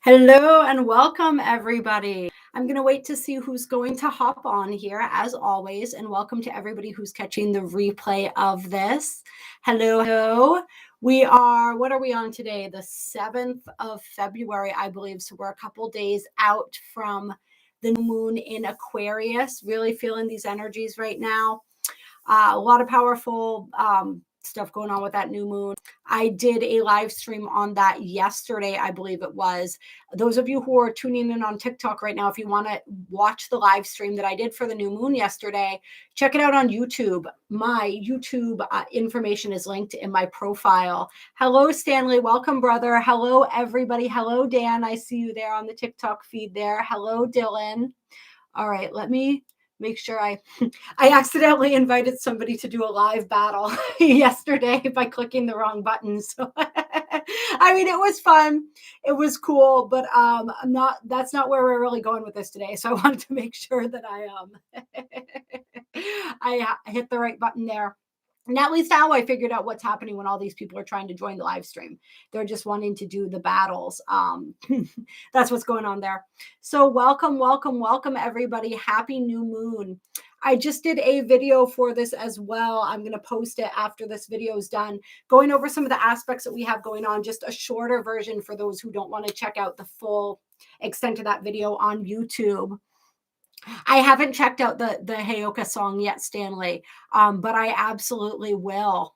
Hello and welcome, everybody. I'm going to wait to see who's going to hop on here, as always, and welcome to everybody who's catching the replay of this. Hello. What are we on today? The 7th of February, I believe. So we're a couple days out from the new moon in Aquarius. Really feeling these energies right now. A lot of powerful stuff going on with that new moon. I did a live stream on that yesterday, I believe it was. Those of you who are tuning in on TikTok right now, if you want to watch the live stream that I did for the new moon yesterday, check it out on YouTube. My YouTube information is linked in my profile. Hello, Stanley. Welcome, brother. Hello, everybody. Hello, Dan. I see you there on the TikTok feed there. Hello, Dylan. All right, let me make sure I accidentally invited somebody to do a live battle yesterday by clicking the wrong button. So I mean, it was fun. It was cool, but that's not where we're really going with this today. So I wanted to make sure that I hit the right button there. And at least now I figured out what's happening when all these people are trying to join the live stream. They're just wanting to do the battles. That's what's going on there. So welcome, everybody. Happy new moon. I just did a video for this as well. I'm going to post it after this video is done, going over some of the aspects that we have going on, just a shorter version for those who don't want to check out the full extent of that video on YouTube. I haven't checked out the Heyoka song yet, Stanley, but I absolutely will.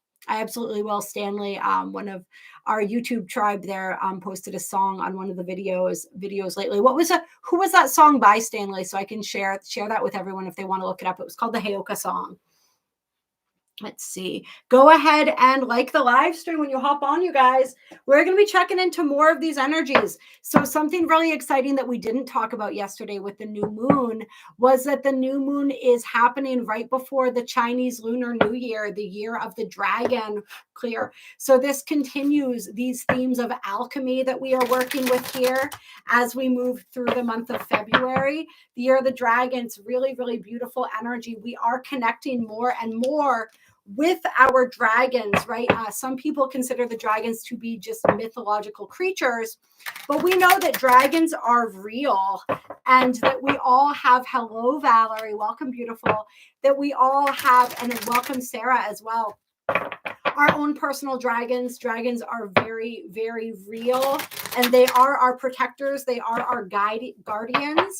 Stanley, one of our YouTube tribe there, posted a song on one of the videos lately. Who was that song by, Stanley? So I can share that with everyone if they want to look it up. It was called the Heyoka song. Let's see. Go ahead and like the live stream when you hop on, you guys. We're going to be checking into more of these energies. So something really exciting that we didn't talk about yesterday with the new moon was that the new moon is happening right before the Chinese Lunar New Year, the year of the dragon clear. So this continues these themes of alchemy that we are working with here as we move through the month of February. The year of the dragon's really, really beautiful energy. We are connecting more and more with our dragons, right? Some people consider the dragons to be just mythological creatures, but we know that dragons are real and that we all have, hello, Valerie, welcome, beautiful, that we all have, and welcome, Sarah, as well, our own personal dragons. Dragons are very, very real, and they are our protectors. They are our guardians.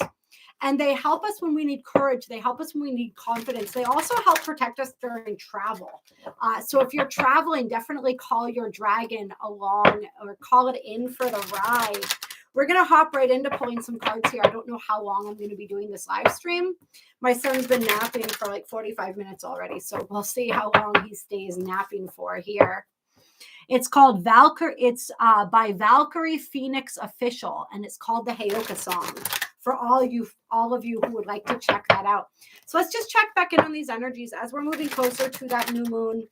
And they help us when we need courage. They help us when we need confidence. They also help protect us during travel. So if you're traveling, definitely call your dragon along or call it in for the ride. We're going to hop right into pulling some cards here. I don't know how long I'm going to be doing this live stream. My son's been napping for like 45 minutes already. So we'll see how long he stays napping for here. It's called Valkyrie. It's by Valkyrie Phoenix Official, and it's called the Heyoka song. For all of you who would like to check that out. So let's just check back in on these energies as we're moving closer to that new moon.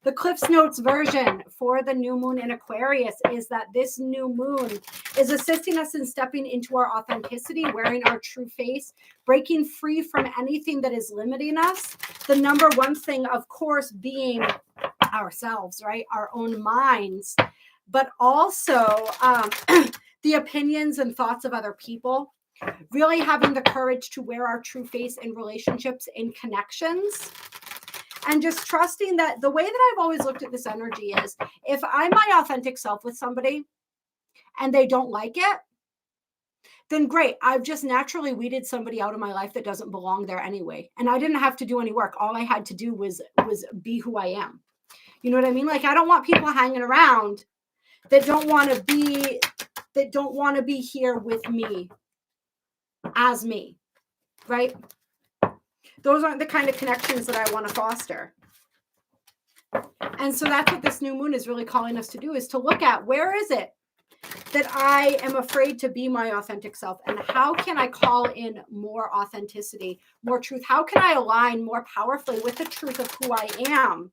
The Cliff's Notes version for the new moon in Aquarius is that this new moon is assisting us in stepping into our authenticity, wearing our true face, breaking free from anything that is limiting us. The number one thing, of course, being ourselves, right? Our own minds, but also the opinions and thoughts of other people. Really having the courage to wear our true face in relationships, in connections, and just trusting that the way that I've always looked at this energy is if I'm my authentic self with somebody and they don't like it, then great. I've just naturally weeded somebody out of my life that doesn't belong there anyway. And I didn't have to do any work. All I had to do was be who I am. You know what I mean? Like, I don't want people hanging around that don't want to be here with me as me, right? Those aren't the kind of connections that I want to foster. And so that's what this new moon is really calling us to do, is to look at where is it that I am afraid to be my authentic self, and how can I call in more authenticity, more truth? How can I align more powerfully with the truth of who I am?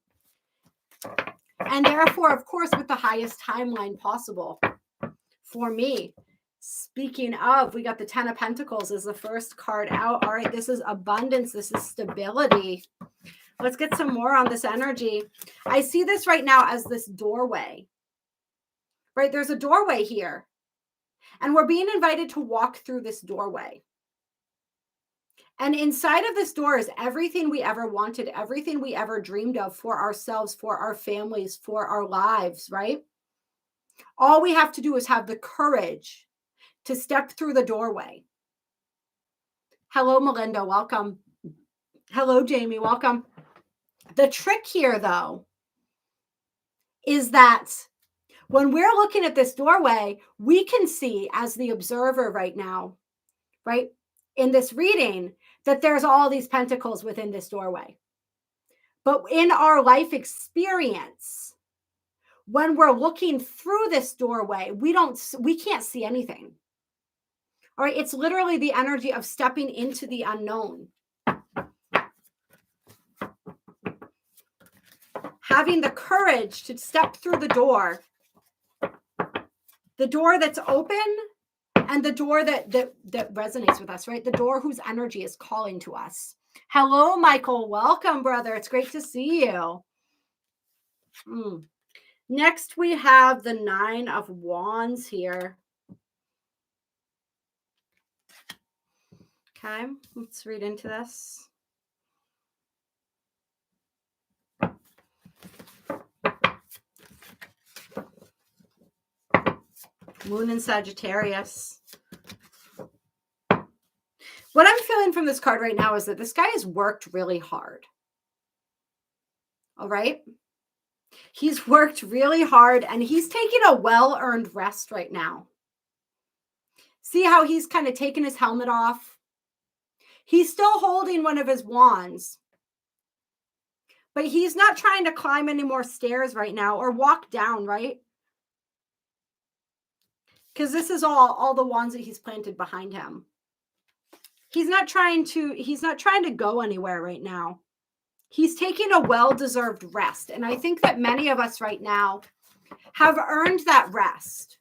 And therefore, of course, with the highest timeline possible for me. Speaking of, we got the 10 of Pentacles as the first card out. All right, this is abundance. This is stability. Let's get some more on this energy. I see this right now as this doorway, right? There's a doorway here. And we're being invited to walk through this doorway. And inside of this door is everything we ever wanted, everything we ever dreamed of for ourselves, for our families, for our lives, right? All we have to do is have the courage to step through the doorway. Hello, Melinda. Welcome. Hello, Jamie. Welcome. The trick here, though, is that when we're looking at this doorway, we can see as the observer right now, right, in this reading, that there's all these pentacles within this doorway. But in our life experience, when we're looking through this doorway, we can't see anything. All right, it's literally the energy of stepping into the unknown. Having the courage to step through the door that's open, and the door that resonates with us, right? The door whose energy is calling to us. Hello, Michael. Welcome, brother. It's great to see you. Next, we have the 9 of Wands here. Okay, let's read into this. Moon in Sagittarius. What I'm feeling from this card right now is that this guy has worked really hard. All right. He's worked really hard and he's taking a well-earned rest right now. See how he's kind of taken his helmet off? He's still holding one of his wands, but he's not trying to climb any more stairs right now or walk down, right? Because this is all the wands that he's planted behind him. He's not trying to go anywhere right now. He's taking a well-deserved rest. And I think that many of us right now have earned that rest.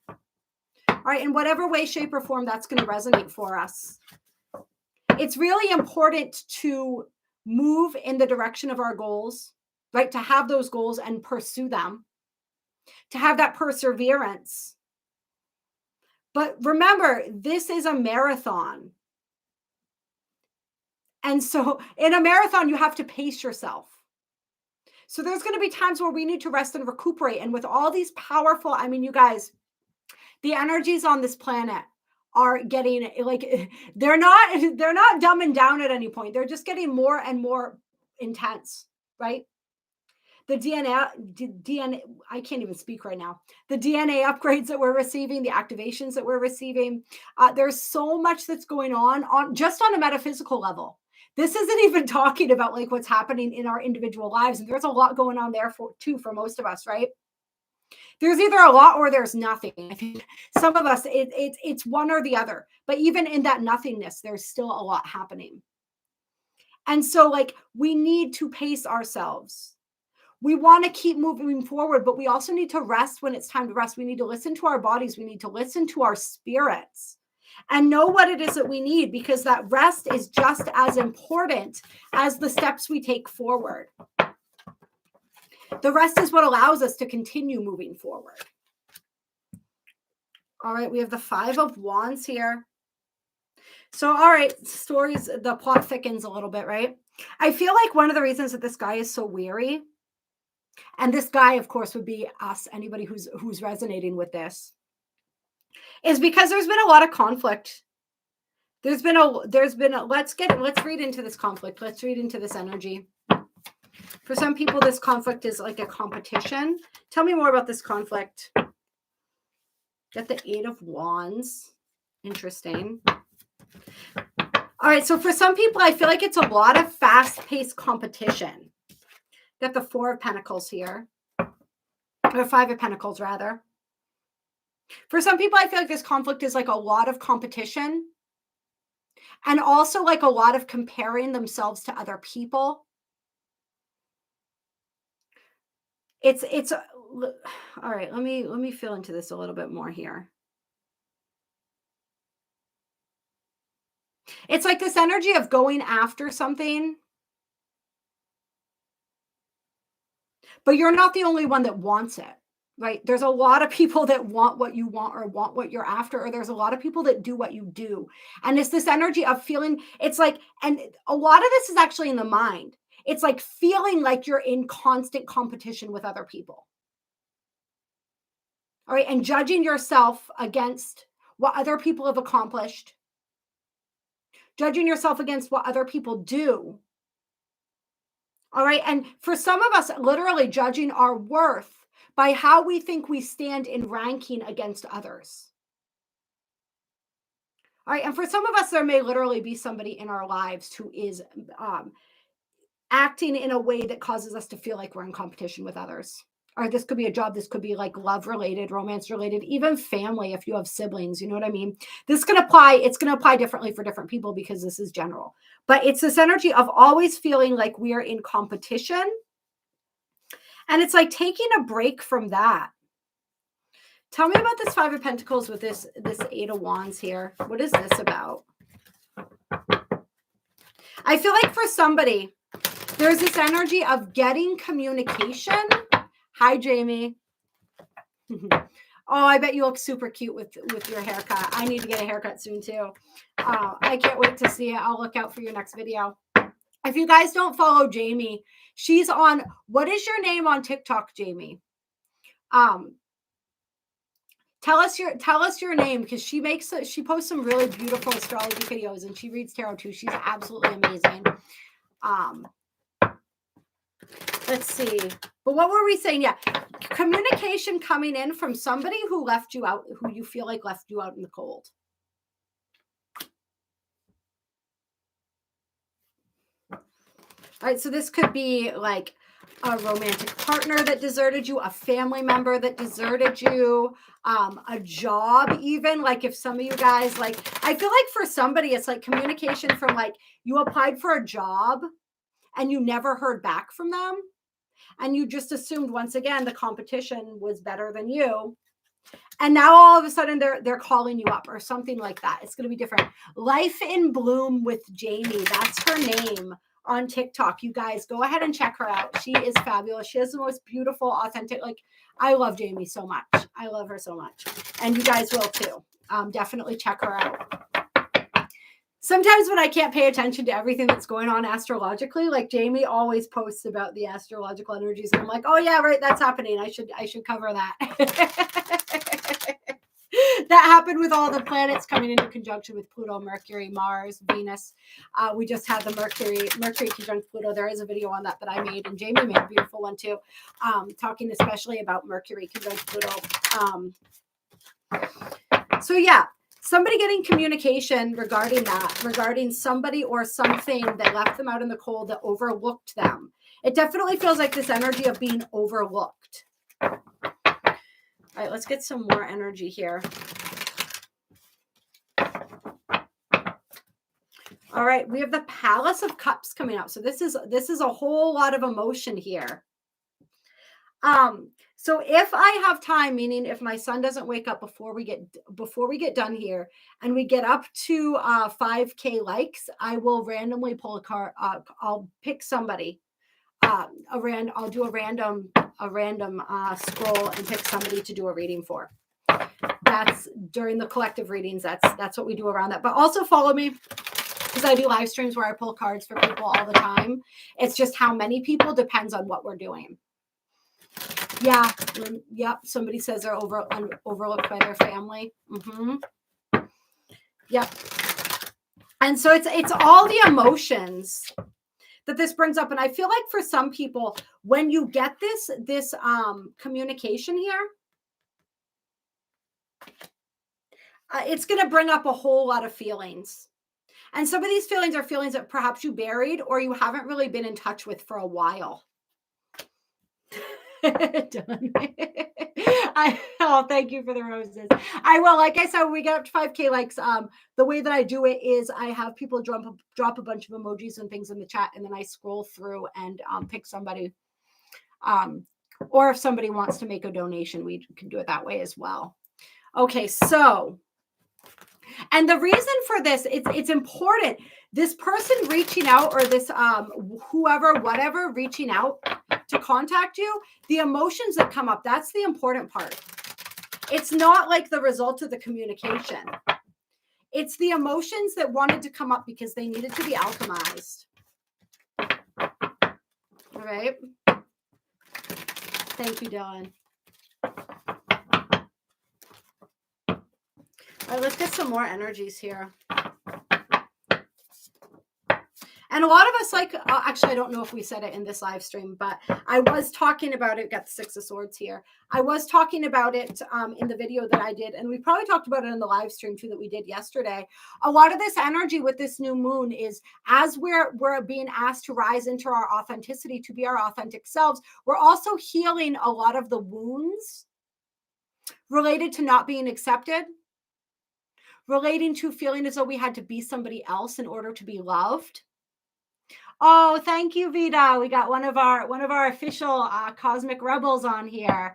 All right, in whatever way, shape, or form that's going to resonate for us. It's really important to move in the direction of our goals, right? To have those goals and pursue them. To have that perseverance. But remember, this is a marathon. And so in a marathon, you have to pace yourself. So there's going to be times where we need to rest and recuperate. And with all these powerful, I mean, you guys, the energies on this planet are getting like, they're not dumbing down at any point. They're just getting more and more intense, right? The DNA, I can't even speak right now. The DNA upgrades that we're receiving, the activations that we're receiving, there's so much that's going on just on a metaphysical level. This isn't even talking about like what's happening in our individual lives. And there's a lot going on there for most of us, right? There's either a lot or there's nothing. I think some of us, it's one or the other. But even in that nothingness, there's still a lot happening. And so like we need to pace ourselves. We want to keep moving forward, but we also need to rest when it's time to rest. We need to listen to our bodies. We need to listen to our spirits and know what it is that we need, because that rest is just as important as the steps we take forward. The rest is what allows us to continue moving forward. All right, we have the 5 of Wands here. So, all right, stories, the plot thickens a little bit, right? I feel like one of the reasons that this guy is so weary, and this guy, of course, would be us, anybody who's resonating with this, is because there's been a lot of conflict. Let's read into this conflict. Let's read into this energy. For some people, this conflict is like a competition. Tell me more about this conflict. Got the 8 of Wands. Interesting. All right, so for some people, I feel like it's a lot of fast-paced competition. Got the 4 of Pentacles here. Or 5 of Pentacles, rather. For some people, I feel like this conflict is like a lot of competition. And also like a lot of comparing themselves to other people. It's all right, let me feel into this a little bit more here. It's like this energy of going after something, but you're not the only one that wants it. right? There's a lot of people that want what you want or want what you're after, or there's a lot of people that do what you do. And it's this energy of feeling, it's like, and a lot of this is actually in the mind. It's like feeling like you're in constant competition with other people. All right. And judging yourself against what other people have accomplished, judging yourself against what other people do. All right. And for some of us, literally judging our worth by how we think we stand in ranking against others. All right. And for some of us, there may literally be somebody in our lives who is acting in a way that causes us to feel like we're in competition with others. Or this could be a job. This could be like love related, romance related, even family. If you have siblings, you know what I mean? This can apply. It's going to apply differently for different people because this is general, but it's this energy of always feeling like we are in competition. And it's like taking a break from that. Tell me about this Five of Pentacles with this Eight of Wands here. What is this about? I feel like for somebody, there's this energy of getting communication. Hi, Jamie. Oh, I bet you look super cute with your haircut. I need to get a haircut soon too. I can't wait to see it. I'll look out for your next video. If you guys don't follow Jamie, she's on, what is your name on TikTok, Jamie? Tell us your name, because she posts some really beautiful astrology videos, and she reads tarot too. She's absolutely amazing. Let's see. But what were we saying? Yeah. Communication coming in from somebody who left you out, who you feel like left you out in the cold. All right. So this could be like a romantic partner that deserted you, a family member that deserted you, a job, even like if some of you guys, like, I feel like for somebody, it's like communication from like you applied for a job and you never heard back from them. And you just assumed once again, the competition was better than you. And now all of a sudden they're calling you up or something like that. It's going to be different. Life in Bloom with Jamie. That's her name on TikTok. You guys go ahead and check her out. She is fabulous. She has the most beautiful, authentic, like, I love Jamie so much. I love her so much. And you guys will too. Definitely check her out. Sometimes when I can't pay attention to everything that's going on astrologically, like Jamie always posts about the astrological energies. And I'm like, oh yeah, right. That's happening. I should cover that. That happened with all the planets coming into conjunction with Pluto, Mercury, Mars, Venus. We just had the Mercury conjunct Pluto. There is a video on that I made, and Jamie made a beautiful one too, talking especially about Mercury conjunct Pluto. So yeah, somebody getting communication regarding that, regarding somebody or something that left them out in the cold, that overlooked them. It definitely feels like this energy of being overlooked. All right, let's get some more energy here. All right, we have the Palace of Cups coming out. So this is a whole lot of emotion here. So if I have time, meaning if my son doesn't wake up before we get done here and we get up to 5K likes, I will randomly pull a card. I'll pick somebody. I'll do a random scroll and pick somebody to do a reading for. That's during the collective readings. That's what we do around that. But also follow me, because I do live streams where I pull cards for people all the time. It's just how many people depends on what we're doing. Yeah. Yep. Somebody says they're overlooked by their family. Yep. And so it's all the emotions that this brings up. And I feel like for some people, when you get this communication here, it's going to bring up a whole lot of feelings. And some of these feelings are feelings that perhaps you buried or you haven't really been in touch with for a while. Done. Oh, thank you for the roses. I will, like I said, when we get up to 5K likes, the way that I do it is I have people drop a bunch of emojis and things in the chat, and then I scroll through and pick somebody. Or if somebody wants to make a donation, we can do it that way as well. Okay, so, and the reason for this, it's important. This person reaching out, or this whoever, whatever, reaching out to contact you, the emotions that come up, that's the important part. It's not like the result of the communication. It's the emotions that wanted to come up because they needed to be alchemized. All right. Thank you, Dylan. All right, let's get some more energies here. And a lot of us like, actually, I don't know if we said it in this live stream, but I was talking about it. Got the Six of Swords here. I was talking about it in the video that I did. And we probably talked about it in the live stream too that we did yesterday. A lot of this energy with this new moon is as we're being asked to rise into our authenticity, to be our authentic selves, we're also healing a lot of the wounds related to not being accepted, relating to feeling as though we had to be somebody else in order to be loved. Oh, thank you, Vida. We got one of our official cosmic rebels on here.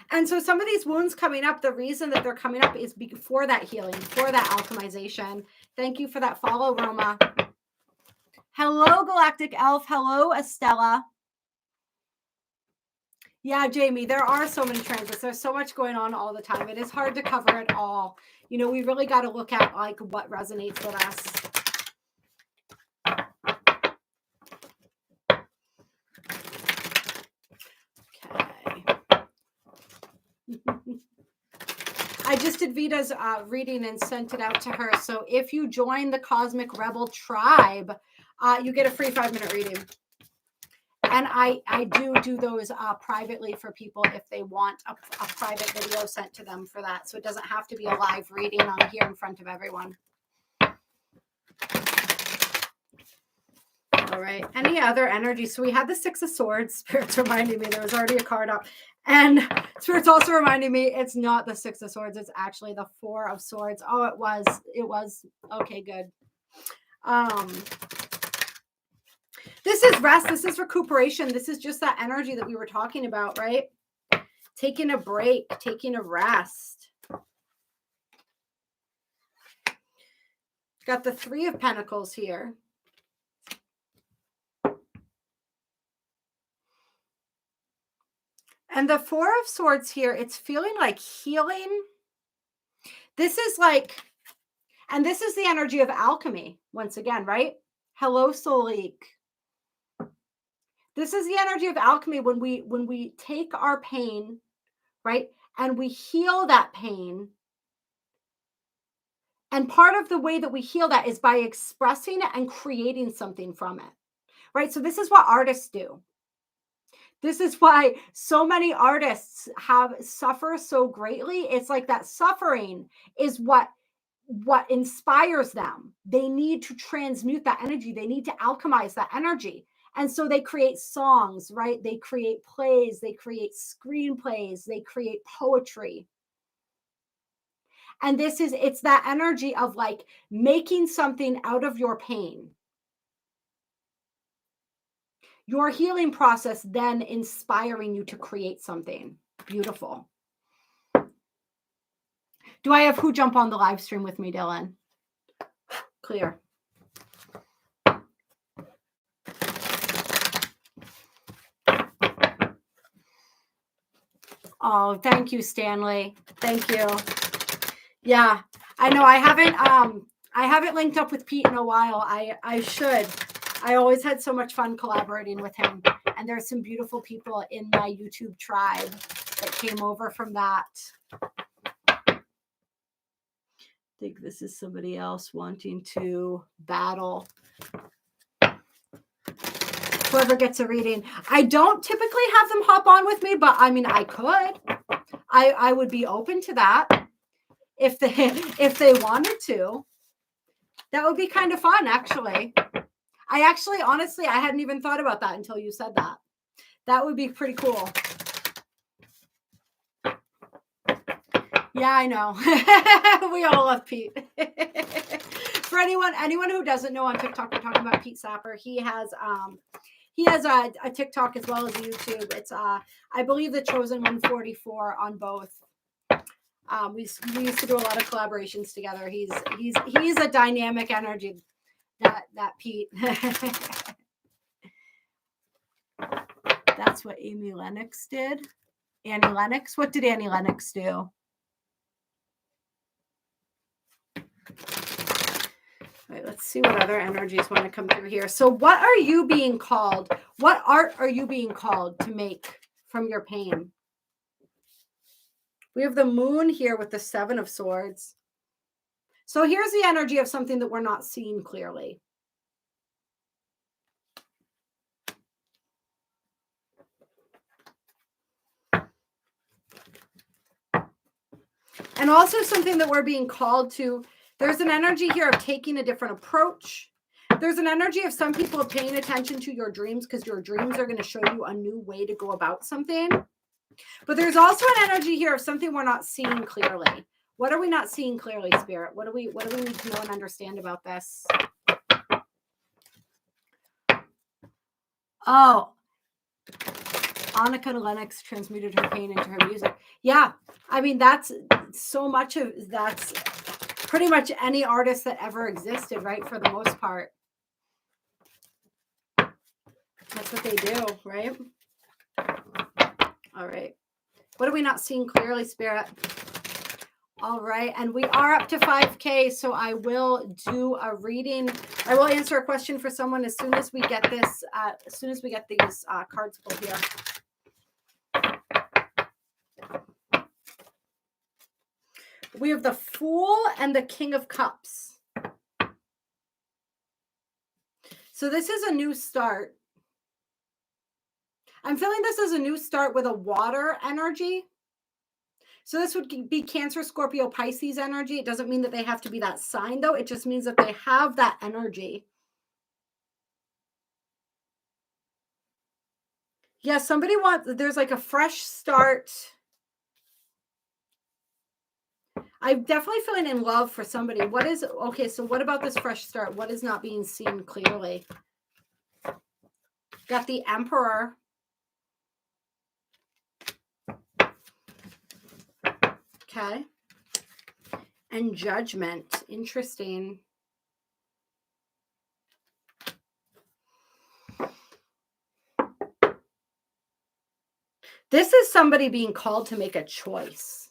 And so some of these wounds coming up, the reason that they're coming up is for that healing, for that alchemization. Thank you for that follow, Roma. Hello, Galactic Elf. Hello, Estella. Yeah, Jamie, there are so many transits. There's so much going on all the time. It is hard to cover it all. You know, we really got to look at like what resonates with us. Okay. I just did Vita's reading and sent it out to her. So if you join the Cosmic Rebel tribe, you get a free 5-minute reading. And I do those privately for people if they want a private video sent to them for that. So it doesn't have to be a live reading on here in front of everyone. All right. Any other energy? So we had the Six of Swords. Spirit's reminding me there was already a card up. And Spirit's also reminding me it's not the Six of Swords. It's actually the Four of Swords. Oh, it was. It was. Okay, good. This is rest. This is recuperation. This is just that energy that we were talking about, right? Taking a break, taking a rest. Got the Three of Pentacles here. And the Four of Swords here, it's feeling like healing. This is like, and this is the energy of alchemy once again, right? Hello, Solik. This is the energy of alchemy when we take our pain, right? And we heal that pain. And part of the way that we heal that is by expressing it and creating something from it, right? So this is what artists do. This is why so many artists suffer so greatly. It's like that suffering is what inspires them. They need to transmute that energy. They need to alchemize that energy. And so they create songs, right? They create plays, they create screenplays, they create poetry. And it's that energy of like making something out of your pain. Your healing process then inspiring you to create something beautiful. Do I have who jump on the live stream with me, Dylan? Clear. Oh, thank you, Stanley. Thank you. Yeah, I know I haven't linked up with Pete in a while. I should. I always had so much fun collaborating with him. And there's some beautiful people in my YouTube tribe that came over from that. I think this is somebody else wanting to battle. Whoever gets a reading. I don't typically have them hop on with me, but I mean, I could. I would be open to that if they wanted to. That would be kind of fun, actually. Honestly, I hadn't even thought about that until you said that. That would be pretty cool. Yeah, I know. We all love Pete. For anyone who doesn't know, on TikTok, we're talking about Pete Sapper. He has a TikTok as well as a YouTube. It's I believe the Chosen 144 on both. We used to do a lot of collaborations together. He's a dynamic energy. That Pete. That's what Amy Lennox did. Annie Lennox. What did Annie Lennox do? All right, let's see what other energies want to come through here. So what are you being called? What art are you being called to make from your pain? We have the moon here with the 7 of Swords. So here's the energy of something that we're not seeing clearly. And also something that we're being called to. There's an energy here of taking a different approach. There's an energy of some people paying attention to your dreams because your dreams are going to show you a new way to go about something. But there's also an energy here of something we're not seeing clearly. What are we not seeing clearly, Spirit? What do we need to know and understand about this? Oh, Annika Lennox transmuted her pain into her music. Yeah, I mean, that's so much of that's pretty much any artist that ever existed, right? For the most part. That's what they do, right? All right. What are we not seeing clearly, Spirit? All right. And we are up to 5K. So I will do a reading. I will answer a question for someone as soon as we get this, as soon as we get these cards pulled here. We have the Fool and the King of Cups. So this is a new start. I'm feeling this is a new start with a water energy. So this would be Cancer, Scorpio, Pisces energy. It doesn't mean that they have to be that sign, though. It just means that they have that energy. Yeah, somebody wants, there's like a fresh start. I'm definitely feeling in love for somebody. What is, okay, so what about this fresh start? What is not being seen clearly? Got the Emperor. Okay. And Judgment. Interesting. This is somebody being called to make a choice.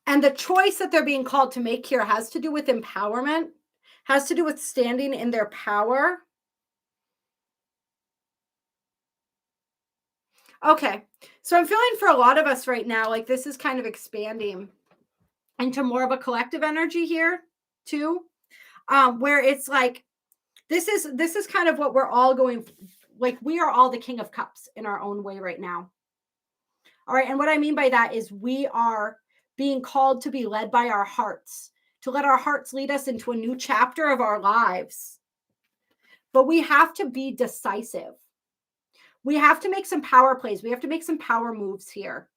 And the choice that they're being called to make here has to do with empowerment, has to do with standing in their power. Okay, so I'm feeling for a lot of us right now, like this is kind of expanding into more of a collective energy here too, where it's like, this is kind of what we're all going, like we are all the King of Cups in our own way right now. All right, and what I mean by that is we are being called to be led by our hearts, to let our hearts lead us into a new chapter of our lives. But we have to be decisive. We have to make some power plays. We have to make some power moves here.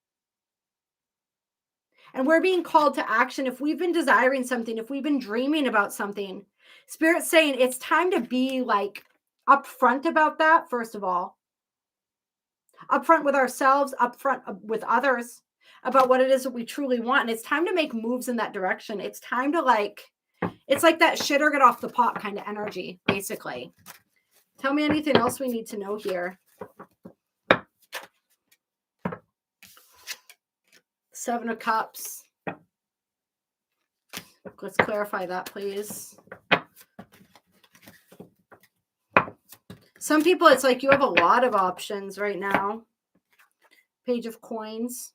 And we're being called to action. If we've been desiring something, if we've been dreaming about something, Spirit's saying it's time to be like upfront about that, first of all. Upfront with ourselves, upfront with others about what it is that we truly want. And it's time to make moves in that direction. It's time to like, it's like that shit or get off the pot kind of energy, basically. Tell me anything else we need to know here. 7 of Cups. Let's clarify that, please. Some people, it's like you have a lot of options right now. Page of Coins.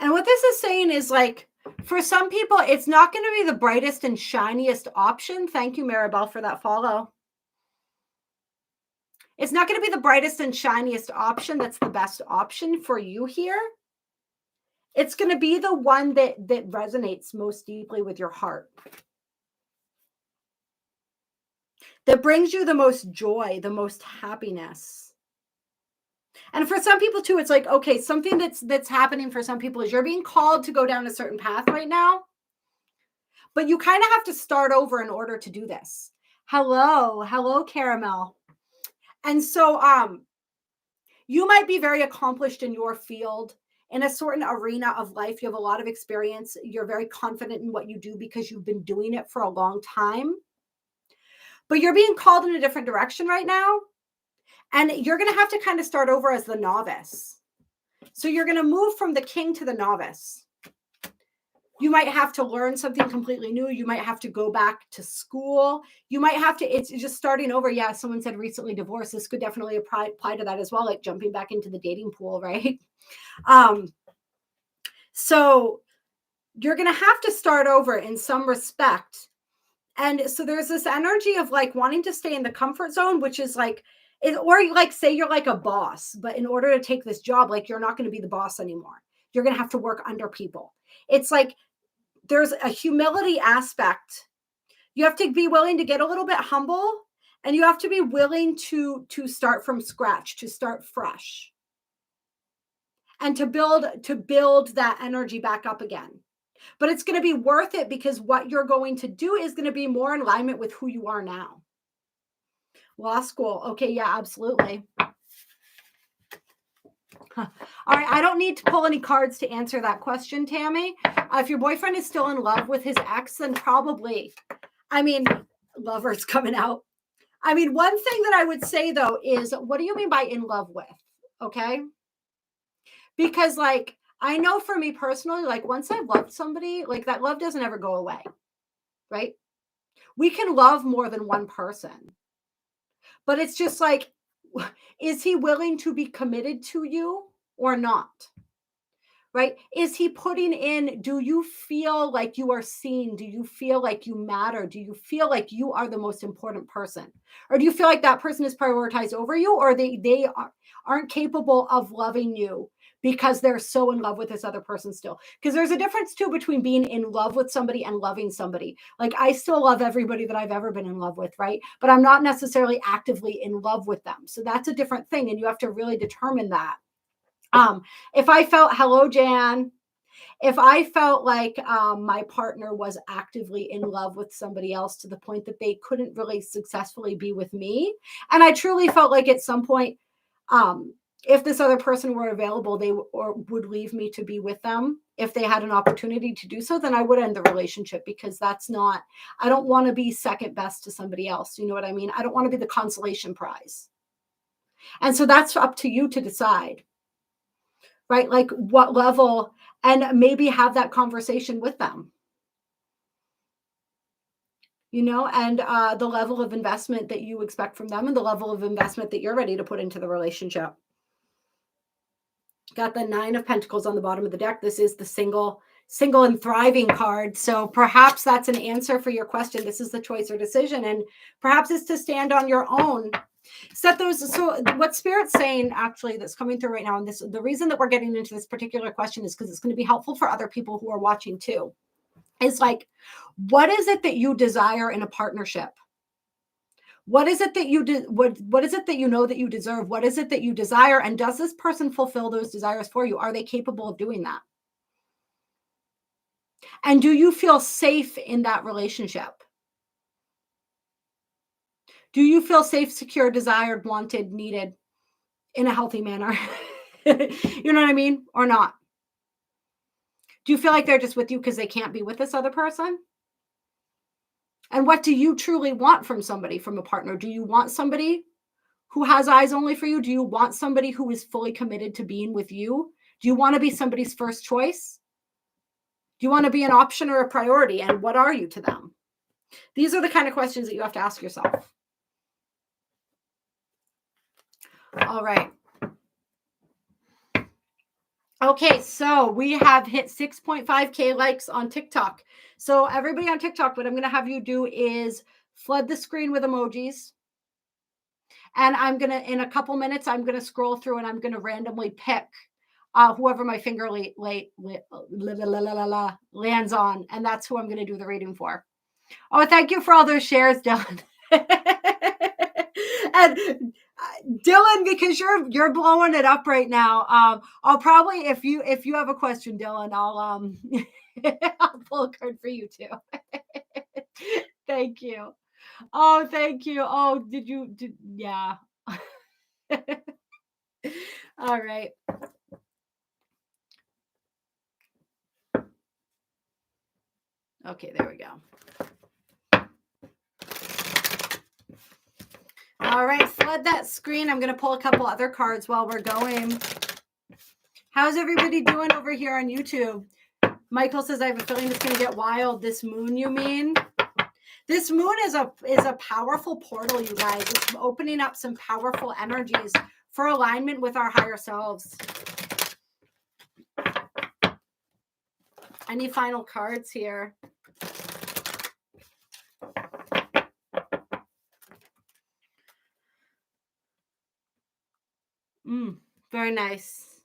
And what this is saying is like, for some people, it's not going to be the brightest and shiniest option. Thank you, Maribel, for that follow. It's not going to be the brightest and shiniest option that's the best option for you here. It's going to be the one that resonates most deeply with your heart. That brings you the most joy, the most happiness. And for some people too, it's like, okay, something that's happening for some people is you're being called to go down a certain path right now, but you kind of have to start over in order to do this. Hello, Caramel. And so, you might be very accomplished in your field, in a certain arena of life. You have a lot of experience. You're very confident in what you do because you've been doing it for a long time. But you're being called in a different direction right now. And you're going to have to kind of start over as the novice. So you're going to move from the king to the novice. You might have to learn something completely new. You might have to go back to school. You might have to, it's just starting over. Yeah, someone said recently divorced. This could definitely apply to that as well, like jumping back into the dating pool, right? So you're going to have to start over in some respect. And so there's this energy of like wanting to stay in the comfort zone, which is like, or like say you're like a boss, but in order to take this job, like you're not going to be the boss anymore. You're going to have to work under people. It's like there's a humility aspect. You have to be willing to get a little bit humble, and you have to be willing to start from scratch, to start fresh, and to build that energy back up again. But it's going to be worth it because what you're going to do is going to be more in alignment with who you are now. Law school. Okay, yeah, absolutely. All right, I don't need to pull any cards to answer that question, Tammy. If your boyfriend is still in love with his ex, then probably, I mean, lovers coming out. I mean, one thing that I would say, though, is what do you mean by in love with? Okay. Because, like, I know for me personally, like, once I've loved somebody, like, that love doesn't ever go away, right? We can love more than one person. But it's just like, is he willing to be committed to you or not? Right? Is he putting in, do you feel like you are seen? Do you feel like you matter? Do you feel like you are the most important person? Or do you feel like that person is prioritized over you, or they aren't capable of loving you because they're so in love with this other person still? Because there's a difference too between being in love with somebody and loving somebody. Like, I still love everybody that I've ever been in love with, right? But I'm not necessarily actively in love with them. So that's a different thing. And you have to really determine that. If I felt, hello, Jan, if I felt like my partner was actively in love with somebody else to the point that they couldn't really successfully be with me, and I truly felt like at some point, if this other person were available, they would leave me to be with them if they had an opportunity to do so, then I would end the relationship, because that's not, I don't want to be second best to somebody else. You know what I mean? I don't want to be the consolation prize. And so that's up to you to decide. Right? Like what level, and maybe have that conversation with them, you know, and the level of investment that you expect from them and the level of investment that you're ready to put into the relationship. Got the 9 of Pentacles on the bottom of the deck. This is the single and thriving card. So perhaps that's an answer for your question. This is the choice or decision, and perhaps it's to stand on your own. Set those. So what Spirit's saying actually that's coming through right now, and this, the reason that we're getting into this particular question is because it's going to be helpful for other people who are watching too. Is like, what is it that you desire in a partnership? What is it that you do? What is it that you know that you deserve? What is it that you desire? And does this person fulfill those desires for you? Are they capable of doing that? And do you feel safe in that relationship? Do you feel safe, secure, desired, wanted, needed in a healthy manner? You know what I mean? Or not? Do you feel like they're just with you because they can't be with this other person? And what do you truly want from somebody, from a partner? Do you want somebody who has eyes only for you? Do you want somebody who is fully committed to being with you? Do you want to be somebody's first choice? Do you want to be an option or a priority? And what are you to them? These are the kind of questions that you have to ask yourself. All right. Okay, so we have hit 6.5K likes on TikTok. So everybody on TikTok, what I'm going to have you do is flood the screen with emojis. And I'm going to, in a couple minutes, I'm going to scroll through and I'm going to randomly pick whoever my finger lands on. And that's who I'm going to do the reading for. Oh, thank you for all those shares, Dylan. And Dylan, because you're blowing it up right now. I'll probably, if you have a question, Dylan, I'll I'll pull a card for you too. Thank you. Oh, thank you. Oh, yeah. All right. Okay, there we go. All right, flood that screen. I'm going to pull a couple other cards while we're going. How's everybody doing over here on YouTube? Michael says, I have a feeling it's going to get wild. This moon, you mean? This moon is a powerful portal, you guys. It's opening up some powerful energies for alignment with our higher selves. Any final cards here? Very nice.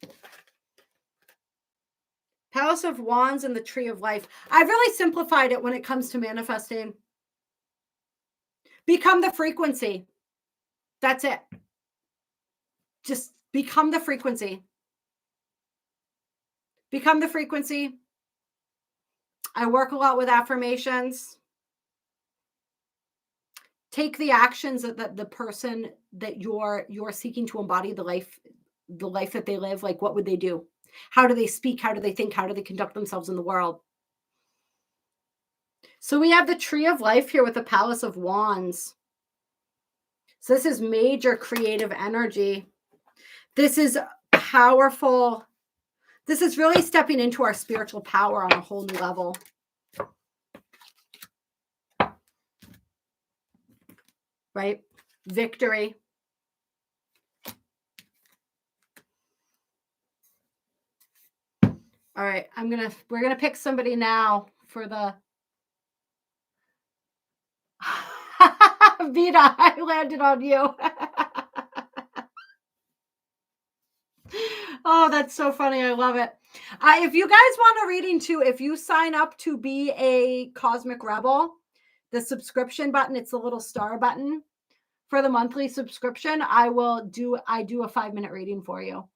Palace of Wands and the Tree of Life. I've really simplified it when it comes to manifesting. Become the frequency. That's it. Just become the frequency. Become the frequency. I work a lot with affirmations. Take the actions that the person that you're seeking to embody the life that they live. Like, what would they do? How do they speak? How do they think? How do they conduct themselves in the world? So we have the Tree of Life here with the Palace of Wands. So this is major creative energy. This is powerful. This is really stepping into our spiritual power on a whole new level. Right? Victory. All right, we're gonna pick somebody now for the Vita. I landed on you. Oh, that's so funny. I love it. If you guys want a reading too, if you sign up to be a Cosmic Rebel, the subscription button, it's the little star button for the monthly subscription. I do a 5-minute reading for you.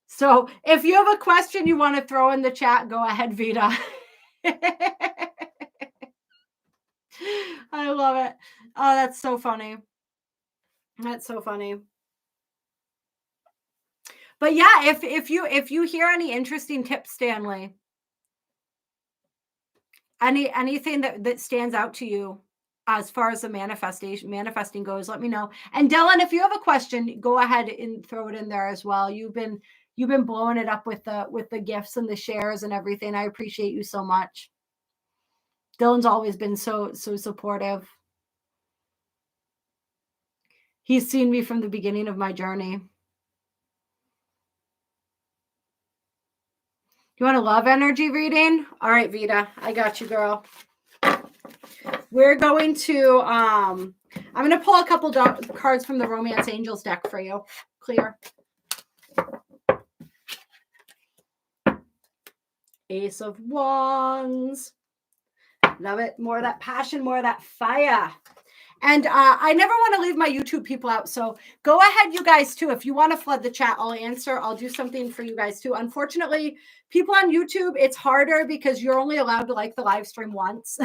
So if you have a question you want to throw in the chat, go ahead, Vita. I love it. Oh, that's so funny. That's so funny. But yeah, if you hear any interesting tips, Stanley, anything that stands out to you as far as the manifesting goes, let me know. And Dylan, if you have a question, go ahead and throw it in there as well. You've been blowing it up with the gifts and the shares and everything. I appreciate you so much. Dylan's always been so supportive. He's seen me from the beginning of my journey. You want a love energy reading? All right, Vita, I got you, girl. We're going to, I'm going to pull a couple cards from the Romance Angels deck for you. Clear. Ace of Wands. Love it. More of that passion, more of that fire. And I never want to leave my YouTube people out. So go ahead, you guys, too. If you want to flood the chat, I'll answer. I'll do something for you guys, too. Unfortunately, people on YouTube, it's harder because you're only allowed to like the live stream once.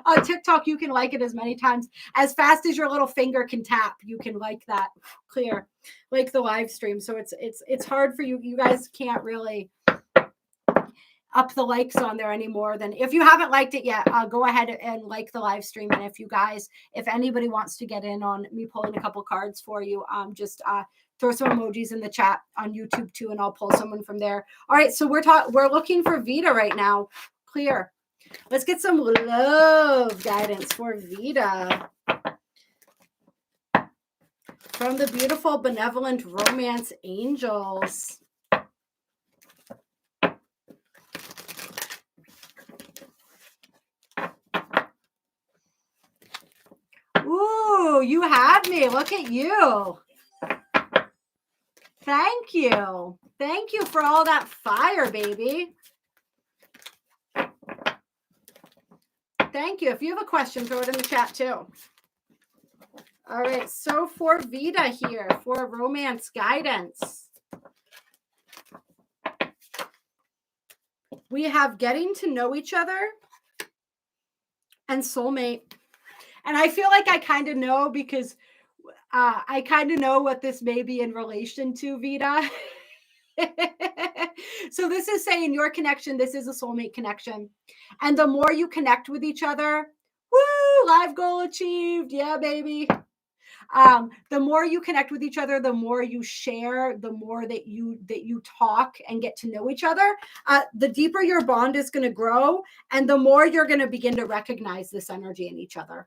On TikTok, you can like it as many times. As fast as your little finger can tap, you can like that. Clear. Like the live stream. So it's hard for you. You guys can't really up the likes on there anymore. Than if you haven't liked it yet, go ahead and like the live stream. And if anybody wants to get in on me pulling a couple cards for you, just throw some emojis in the chat on YouTube too, and I'll pull someone from there. All right, so we're looking for Vita right now. Clear. Let's get some love guidance for Vita from the beautiful benevolent romance angels. Ooh, you had me. Look at you. Thank you. Thank you for all that fire, baby. Thank you. If you have a question, throw it in the chat too. All right. So for Vita here, for romance guidance, we have getting to know each other and soulmate. And I feel like I kind of know because I kind of know what this may be in relation to, Vita. So this is saying your connection, this is a soulmate connection. And the more you connect with each other, woo, life goal achieved. Yeah, baby. The more you connect with each other, the more you share, the more that you talk and get to know each other, the deeper your bond is going to grow, and the more you're going to begin to recognize this energy in each other.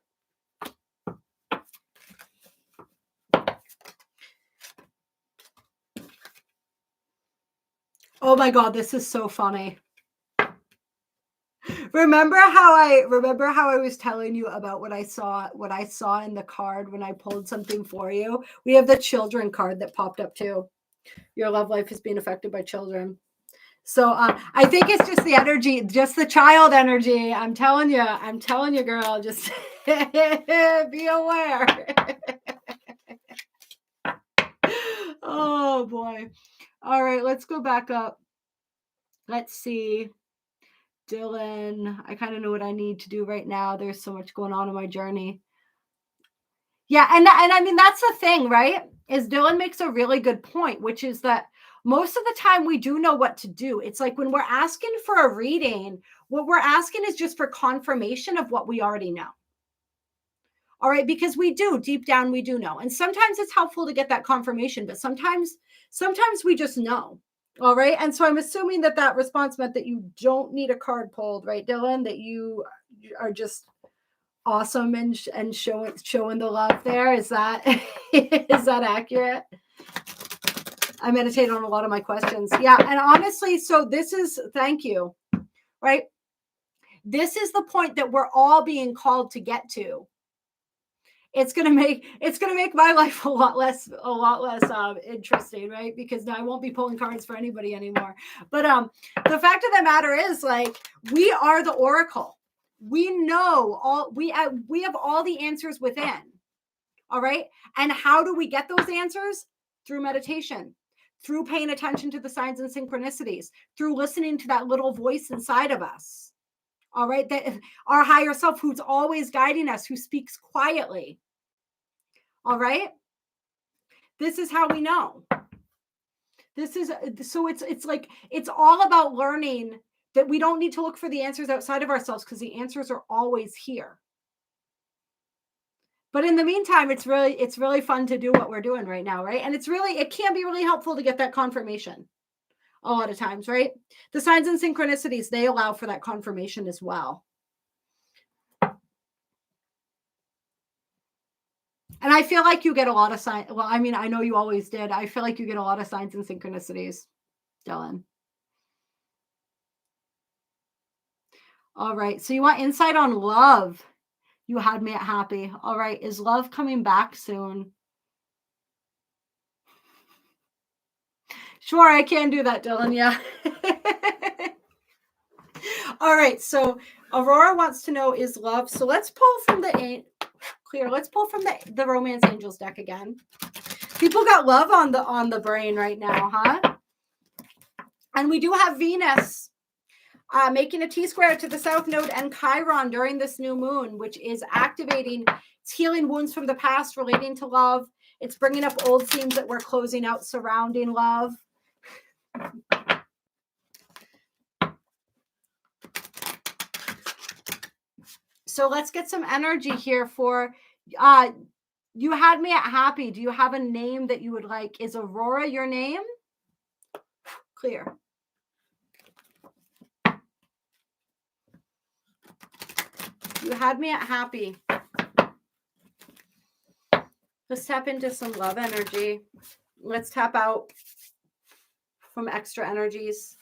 Oh my God, this is so funny. Remember how I was telling you about what I saw in the card when I pulled something for you? We have the children card that popped up too. Your love life is being affected by children. So I think it's just the energy, just the child energy. I'm telling you, girl, just be aware. Oh boy. All right, let's go back up. Let's see. Dylan, I kind of know what I need to do right now. There's so much going on in my journey. Yeah, and I mean, that's the thing, right? Is Dylan makes a really good point, which is that most of the time we do know what to do. It's like when we're asking for a reading, what we're asking is just for confirmation of what we already know. All right, because we do, deep down, we do know. And sometimes it's helpful to get that confirmation, but sometimes we just know. All right. And so I'm assuming that response meant that you don't need a card pulled, right, Dylan? That you are just awesome and showing the love there. Is that is that accurate? I meditate on a lot of my questions. Yeah. And honestly, so thank you. Right. This is the point that we're all being called to get to. It's gonna make my life a lot less interesting, right? Because now I won't be pulling cards for anybody anymore. But the fact of the matter is, like, we are the oracle. We know all. We have all the answers within. All right. And how do we get those answers? Through meditation, through paying attention to the signs and synchronicities, through listening to that little voice inside of us. All right. That our higher self, who's always guiding us, who speaks quietly. All right. This is how we know. It's like, it's all about learning that we don't need to look for the answers outside of ourselves, because the answers are always here. But in the meantime, it's really fun to do what we're doing right now, right? And it can be really helpful to get that confirmation a lot of times, right? The signs and synchronicities, they allow for that confirmation as well. And I feel like you get a lot of signs. Well, I mean, I know you always did. I feel like you get a lot of signs and synchronicities, Dylan. All right. So you want insight on love. You had me at happy. All right. Is love coming back soon? Sure, I can do that, Dylan. Yeah. All right. So Aurora wants to know, is love. So let's pull from the Romance Angels deck again. People got love on the brain right now, huh? And we do have Venus making a T-square to the South Node and Chiron during this new moon, which is activating, it's healing wounds from the past relating to love. It's bringing up old themes that we're closing out surrounding love. So let's get some energy here for, you had me at happy. Do you have a name that you would like? Is Aurora your name? Clear. You had me at happy. Let's tap into some love energy. Let's tap out from extra energies.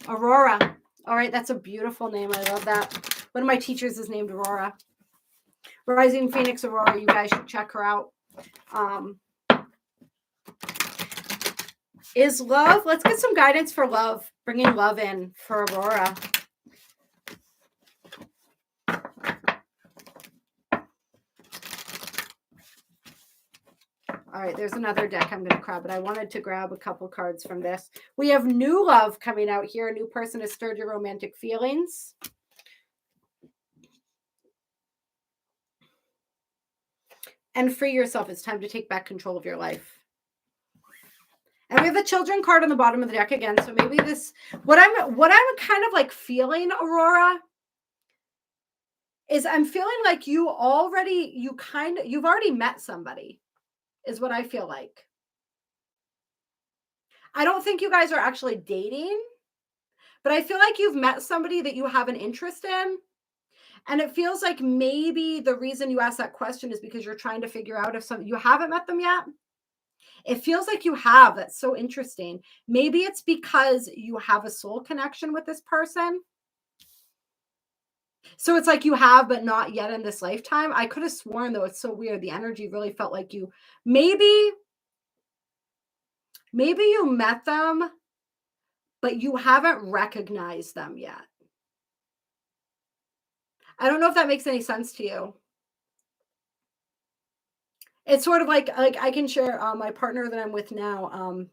Aurora. All right, that's a beautiful name. I love that. One of my teachers is named Aurora. Rising Phoenix Aurora. You guys should check her out. Is love. Let's get some guidance for love. Bringing love in for Aurora. All right, there's another deck I'm going to grab, but I wanted to grab a couple cards from this. We have new love coming out here. A new person has stirred your romantic feelings. And free yourself. It's time to take back control of your life. And we have the children card on the bottom of the deck again. So maybe this, what I'm kind of like feeling, Aurora, is I'm feeling like you've already met somebody, is what I feel like. I don't think you guys are actually dating, but I feel like you've met somebody that you have an interest in. And it feels like maybe the reason you asked that question is because you're trying to figure out if you haven't met them yet. It feels like you have. That's so interesting. Maybe it's because you have a soul connection with this person. So it's like you have, but not yet in this lifetime. I could have sworn, though, it's so weird. The energy really felt like you, maybe you met them, but you haven't recognized them yet. I don't know if that makes any sense to you. It's sort of like I can share my partner that I'm with now.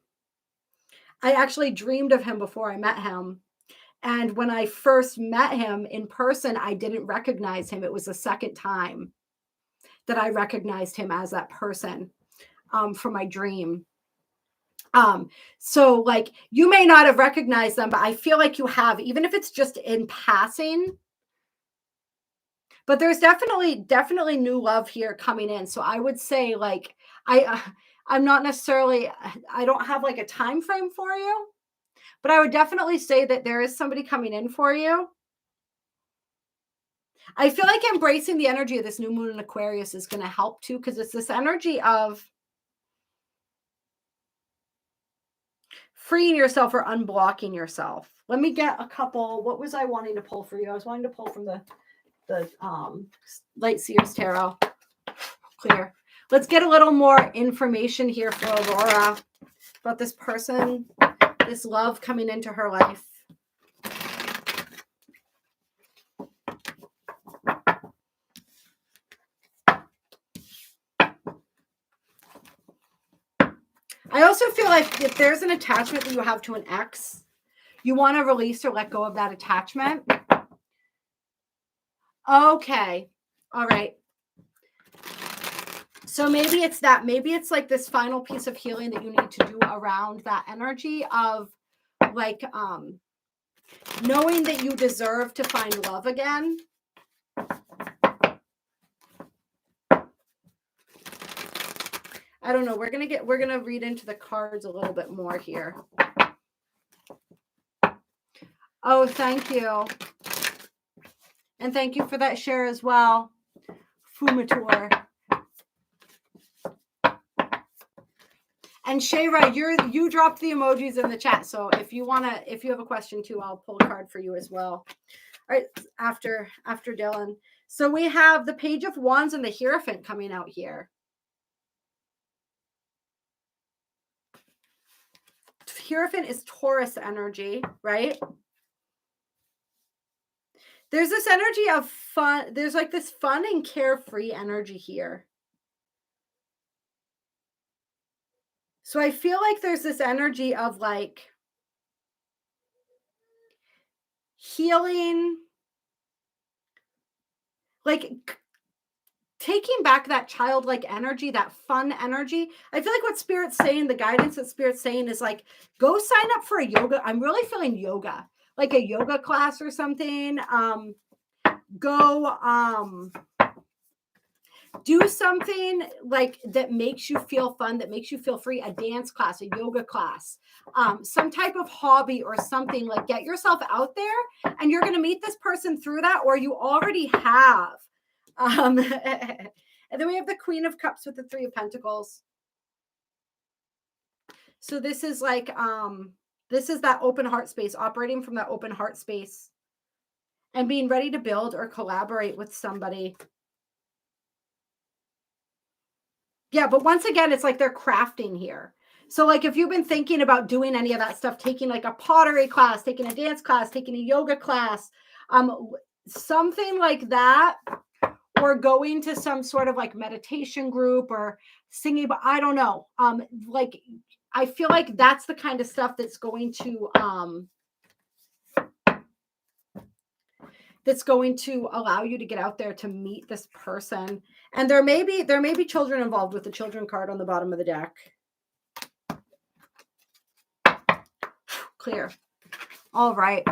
I actually dreamed of him before I met him. And when I first met him in person, I didn't recognize him. It was the second time that I recognized him as that person from my dream. So like you may not have recognized them, but I feel like you have, even if it's just in passing. But there's definitely new love here coming in. So I would say like I'm not necessarily, I don't have like a time frame for you, but I would definitely say that there is somebody coming in for you. I feel like embracing the energy of this new moon in Aquarius is going to help too, because it's this energy of freeing yourself or unblocking yourself. Let me get a couple. What was I wanting to pull for you? I was wanting to pull from the Light Seers Tarot. Clear. Let's get a little more information here for Aurora about this person, this love coming into her life. I also feel like if there's an attachment that you have to an ex, you want to release or let go of that attachment. Okay. All right. So maybe it's that. Maybe it's like this final piece of healing that you need to do around that energy of like knowing that you deserve to find love again. I don't know. We're going to read into the cards a little bit more here. Oh, thank you. And thank you for that share as well, Fumator. And Shayra, you dropped the emojis in the chat. So if you have a question too, I'll pull a card for you as well. All right, after Dylan. So we have the Page of Wands and the Hierophant coming out here. Hierophant is Taurus energy, right? There's this energy of fun. There's like this fun and carefree energy here. So I feel like there's this energy of like healing, like taking back that childlike energy, that fun energy. I feel like what Spirit's saying, the guidance that Spirit's saying is like, go sign up for a yoga. I'm really feeling yoga, like a yoga class or something. Go do something like that makes you feel fun, that makes you feel free, a dance class, a yoga class, some type of hobby or something. Like get yourself out there and you're going to meet this person through that, or you already have. And then we have the Queen of Cups with the Three of Pentacles. So this is like, this is that open heart space, operating from that open heart space and being ready to build or collaborate with somebody. Yeah, but once again, it's like they're crafting here. So like if you've been thinking about doing any of that stuff, taking like a pottery class, taking a dance class, taking a yoga class, something like that, or going to some sort of like meditation group or singing, but I don't know. Like I feel like that's the kind of stuff that's going to allow you to get out there to meet this person. And there may be children involved with the children card on the bottom of the deck. Clear. All right.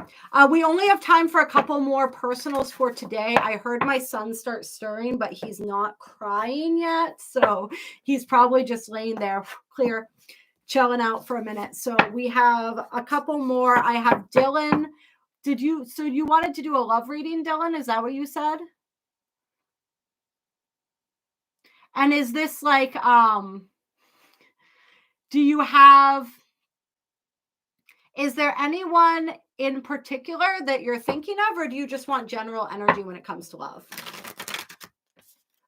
We only have time for a couple more personals for today. I heard my son start stirring, but he's not crying yet. So he's probably just laying there, clear, chilling out for a minute. So we have a couple more. I have Dylan. So you wanted to do a love reading, Dylan? Is that what you said? And is this like, is there anyone in particular that you're thinking of, or do you just want general energy when it comes to love?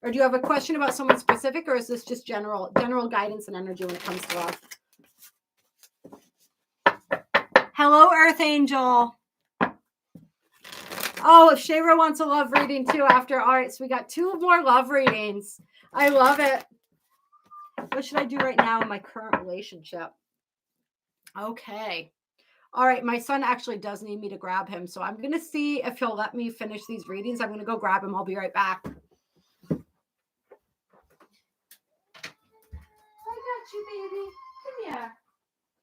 Or do you have a question about someone specific, or is this just general guidance and energy when it comes to love? Hello, Earth Angel. Oh, Shayra wants a love reading too after. All right, so we got 2 more love readings. I love it. What should I do right now in my current relationship? Okay. All right, my son actually does need me to grab him, so I'm going to see if he'll let me finish these readings. I'm going to go grab him. I'll be right back. I got you, baby. Come here.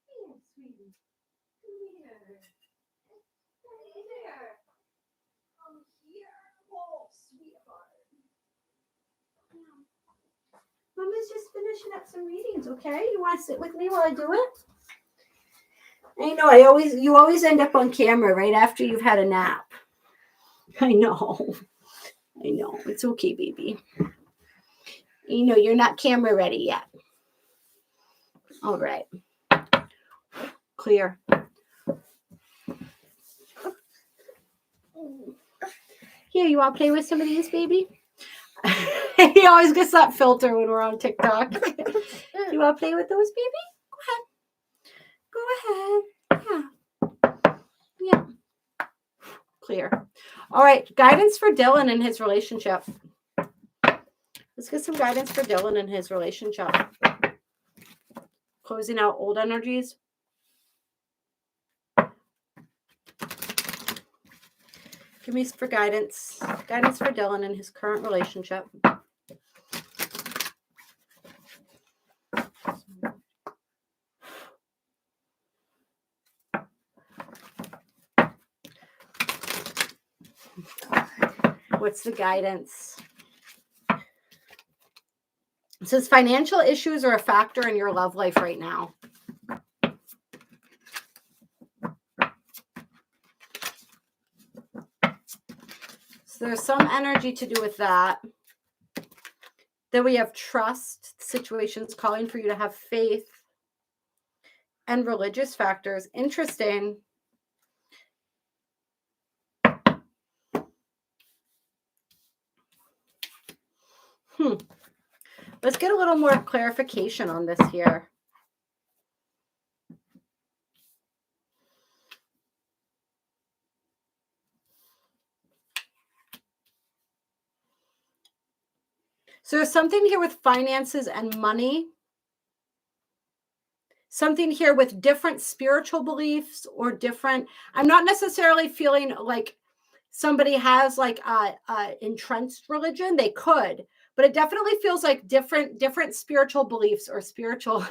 Come here, sweetie. Come here. Come here. Come here. Oh, sweetheart. Mama's just finishing up some readings, okay? You want to sit with me while I do it? I know, you always end up on camera right after you've had a nap. I know. It's okay, baby. You know, you're not camera ready yet. All right. Clear. Here, you want to play with some of these, baby? He always gets that filter when we're on TikTok. You want to play with those, baby? Go ahead. Yeah. Clear. All right. Guidance for Dylan and his relationship. Let's get some guidance for Dylan and his relationship. Closing out old energies. Give me for guidance. Guidance for Dylan and his current relationship. What's the guidance? It says financial issues are a factor in your love life right now. So there's some energy to do with that. Then we have trust situations calling for you to have faith and religious factors. Interesting. Let's get a little more clarification on this here. So there's something here with finances and money. Something here with different spiritual beliefs or different. I'm not necessarily feeling like somebody has like entrenched religion. They could, but it definitely feels like different spiritual beliefs or spiritual.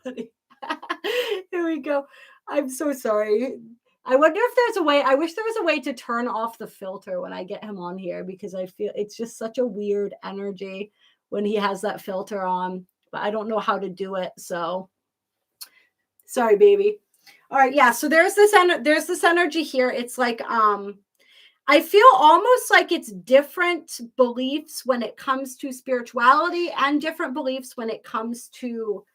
Here we go. I'm so sorry. I wonder if there's a way. I wish there was a way to turn off the filter when I get him on here, because I feel it's just such a weird energy when he has that filter on, but I don't know how to do it. So sorry, baby. All right. Yeah. So there's this energy here. It's like, I feel almost like it's different beliefs when it comes to spirituality and different beliefs when it comes to,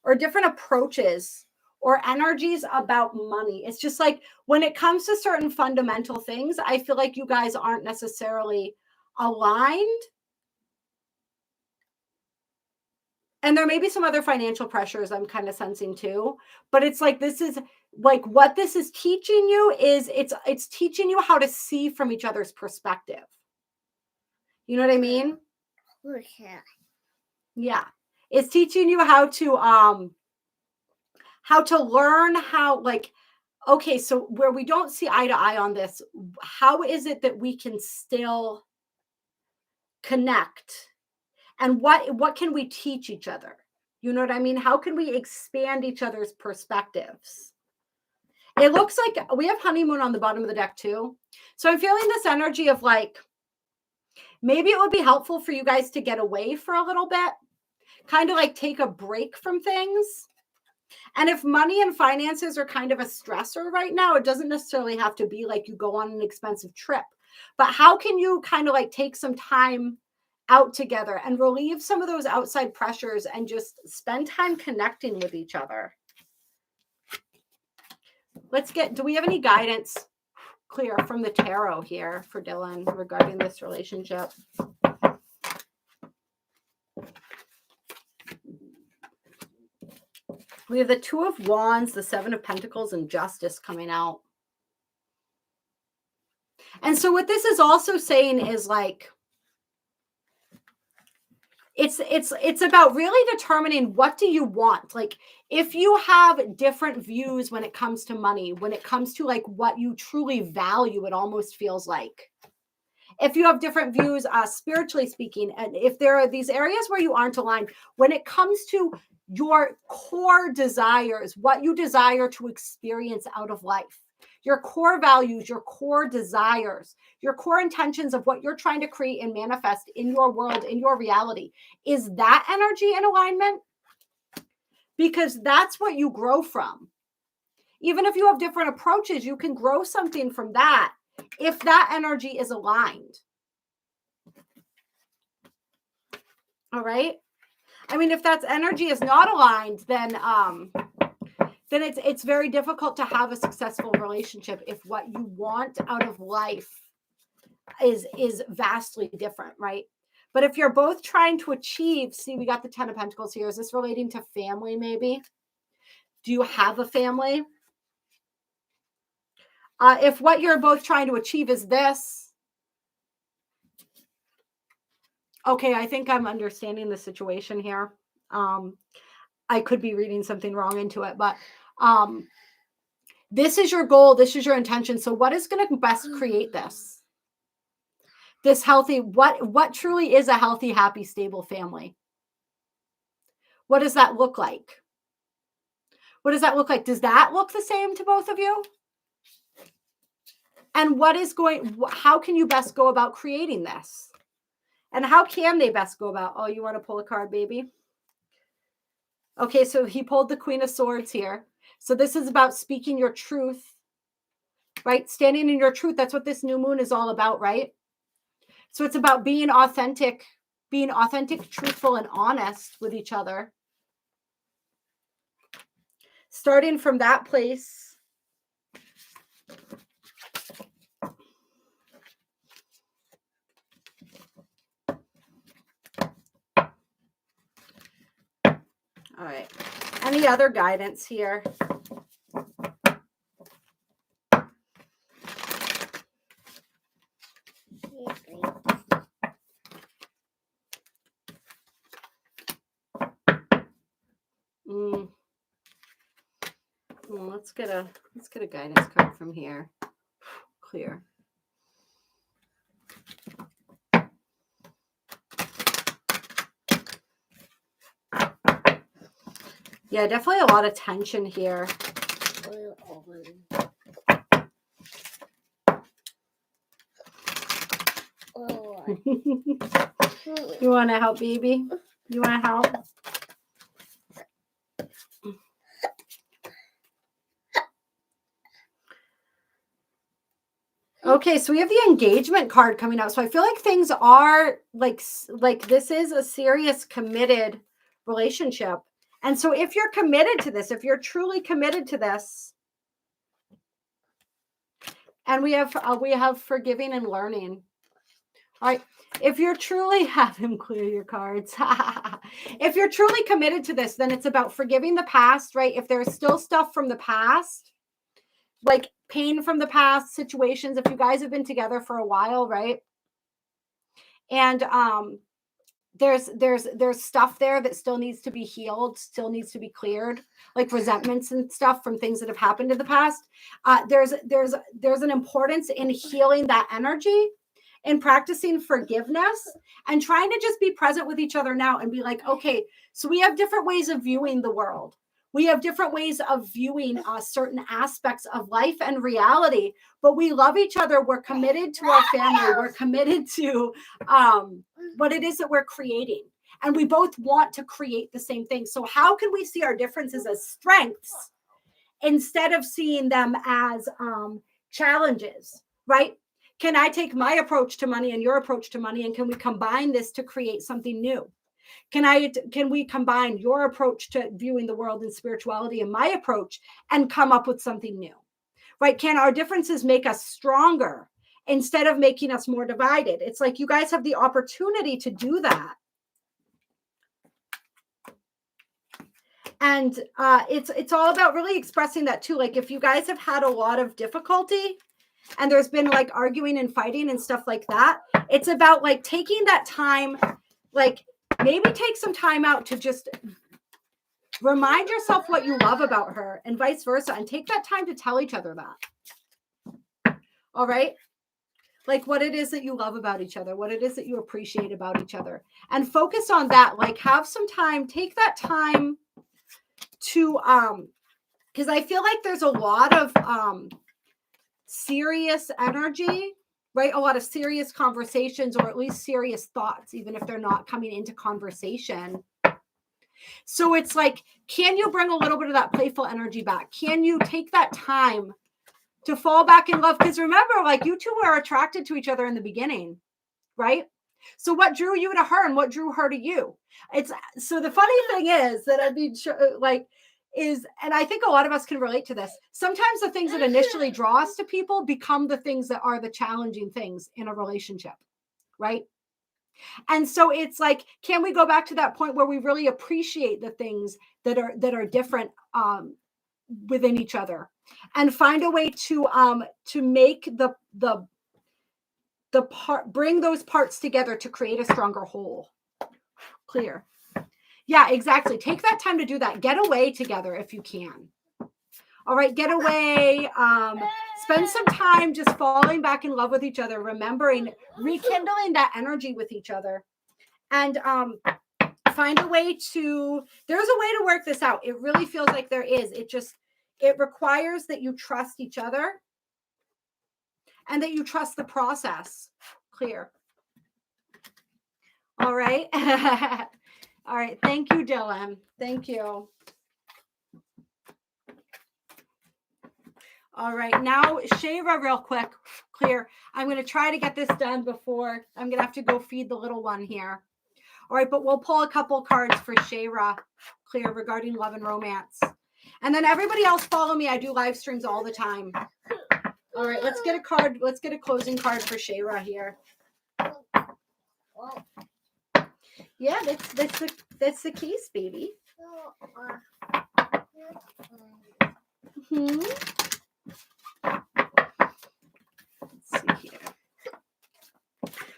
or different approaches or energies about money. It's just like when it comes to certain fundamental things, I feel like you guys aren't necessarily aligned. And there may be some other financial pressures I'm kind of sensing too, but it's like, this is like what this is teaching you is it's teaching you how to see from each other's perspective. You know what I mean? Yeah. It's teaching you how to learn how, like, okay, so where we don't see eye to eye on this, how is it that we can still connect? And what can we teach each other? You know what I mean? How can we expand each other's perspectives? It looks like we have honeymoon on the bottom of the deck too. So I'm feeling this energy of like, maybe it would be helpful for you guys to get away for a little bit, kind of like take a break from things. And if money and finances are kind of a stressor right now, it doesn't necessarily have to be like you go on an expensive trip. But how can you kind of like take some time out together and relieve some of those outside pressures and just spend time connecting with each other? Do we have any guidance clear from the tarot here for Dylan regarding this relationship? We have the Two of Wands, the Seven of Pentacles, and Justice coming out. And so what this is also saying is like, it's about really determining what do you want. Like if you have different views when it comes to money, when it comes to like what you truly value, it almost feels like. If you have different views, spiritually speaking, and if there are these areas where you aren't aligned, when it comes to your core desires, what you desire to experience out of life, your core values, your core desires, your core intentions of what you're trying to create and manifest in your world, in your reality, is that energy in alignment? Because that's what you grow from. Even if you have different approaches, you can grow something from that if that energy is aligned. All right. I mean, if that energy is not aligned, then it's very difficult to have a successful relationship if what you want out of life is vastly different, right? But if you're both trying to achieve, see, we got the Ten of Pentacles here. Is this relating to family maybe? Do you have a family? If what you're both trying to achieve is this, okay, I think I'm understanding the situation here. I could be reading something wrong into it, but this is your goal. This is your intention. So what is going to best create this? This healthy, what truly is a healthy, happy, stable family? What does that look like? What does that look like? Does that look the same to both of you? And how can you best go about creating this? And how can they best go about? Oh, you want to pull a card, baby? Okay, so he pulled the Queen of Swords here. So this is about speaking your truth, right? Standing in your truth. That's what this new moon is all about, right? So it's about being authentic, truthful, and honest with each other. Starting from that place. All right. Any other guidance here? Well, let's get a guidance card from here. Clear. Yeah, definitely a lot of tension here. You want to help, baby? You want to help? Okay, so we have the engagement card coming out. So I feel like things are like this is a serious, committed relationship. And so if you're committed to this, if you're truly committed to this, and we have forgiving and learning. All right. If you're truly, have him clear your cards. If you're truly committed to this, then it's about forgiving the past, right? If there's still stuff from the past, like pain from the past, situations, if you guys have been together for a while, right? And there's stuff there that still needs to be healed, still needs to be cleared, like resentments and stuff from things that have happened in the past. There's an importance in healing that energy and practicing forgiveness and trying to just be present with each other now and be like, okay, so we have different ways of viewing the world. We have different ways of viewing certain aspects of life and reality, but we love each other. We're committed to our family. We're committed to what it is that we're creating. And we both want to create the same thing. So how can we see our differences as strengths instead of seeing them as challenges, right? Can I take my approach to money and your approach to money, and can we combine this to create something new? Can we combine your approach to viewing the world and spirituality and my approach and come up with something new, right? Can our differences make us stronger instead of making us more divided? It's like you guys have the opportunity to do that. And it's all about really expressing that too. Like if you guys have had a lot of difficulty and there's been like arguing and fighting and stuff like that, it's about like taking that time, like maybe take some time out to just remind yourself what you love about her and vice versa, and take that time to tell each other that. All right. Like what it is that you love about each other, what it is that you appreciate about each other, and focus on that. Like have some time, take that time to, because I feel like there's a lot of serious energy, right? A lot of serious conversations, or at least serious thoughts, even if they're not coming into conversation. So it's like, can you bring a little bit of that playful energy back? Can you take that time to fall back in love? Because remember, like you two were attracted to each other in the beginning, right? So what drew you to her and what drew her to you? It's so the funny thing is that and I think a lot of us can relate to this. Sometimes the things that initially draw us to people become the things that are the challenging things in a relationship, right? And so it's like, can we go back to that point where we really appreciate the things that are different within each other, and find a way to make bring those parts together to create a stronger whole. Clear. Yeah, exactly. Take that time to do that. Get away together if you can. All right, get away. Spend some time just falling back in love with each other, remembering, rekindling that energy with each other, and find a way to, there's a way to work this out. It really feels like there is. It requires that you trust each other and that you trust the process. Clear. All right. All right. Thank you, Dylan. Thank you. All right. Now, Shayra, real quick. Clear. I'm going to try to get this done before I'm going to have to go feed the little one here. All right. But we'll pull a couple cards for Shayra. Clear, regarding love and romance. And then everybody else follow me. I do live streams all the time. All right. Let's get a card. Let's get a closing card for Shayra here. Yeah, that's the case, baby. Mm-hmm. Let's see here.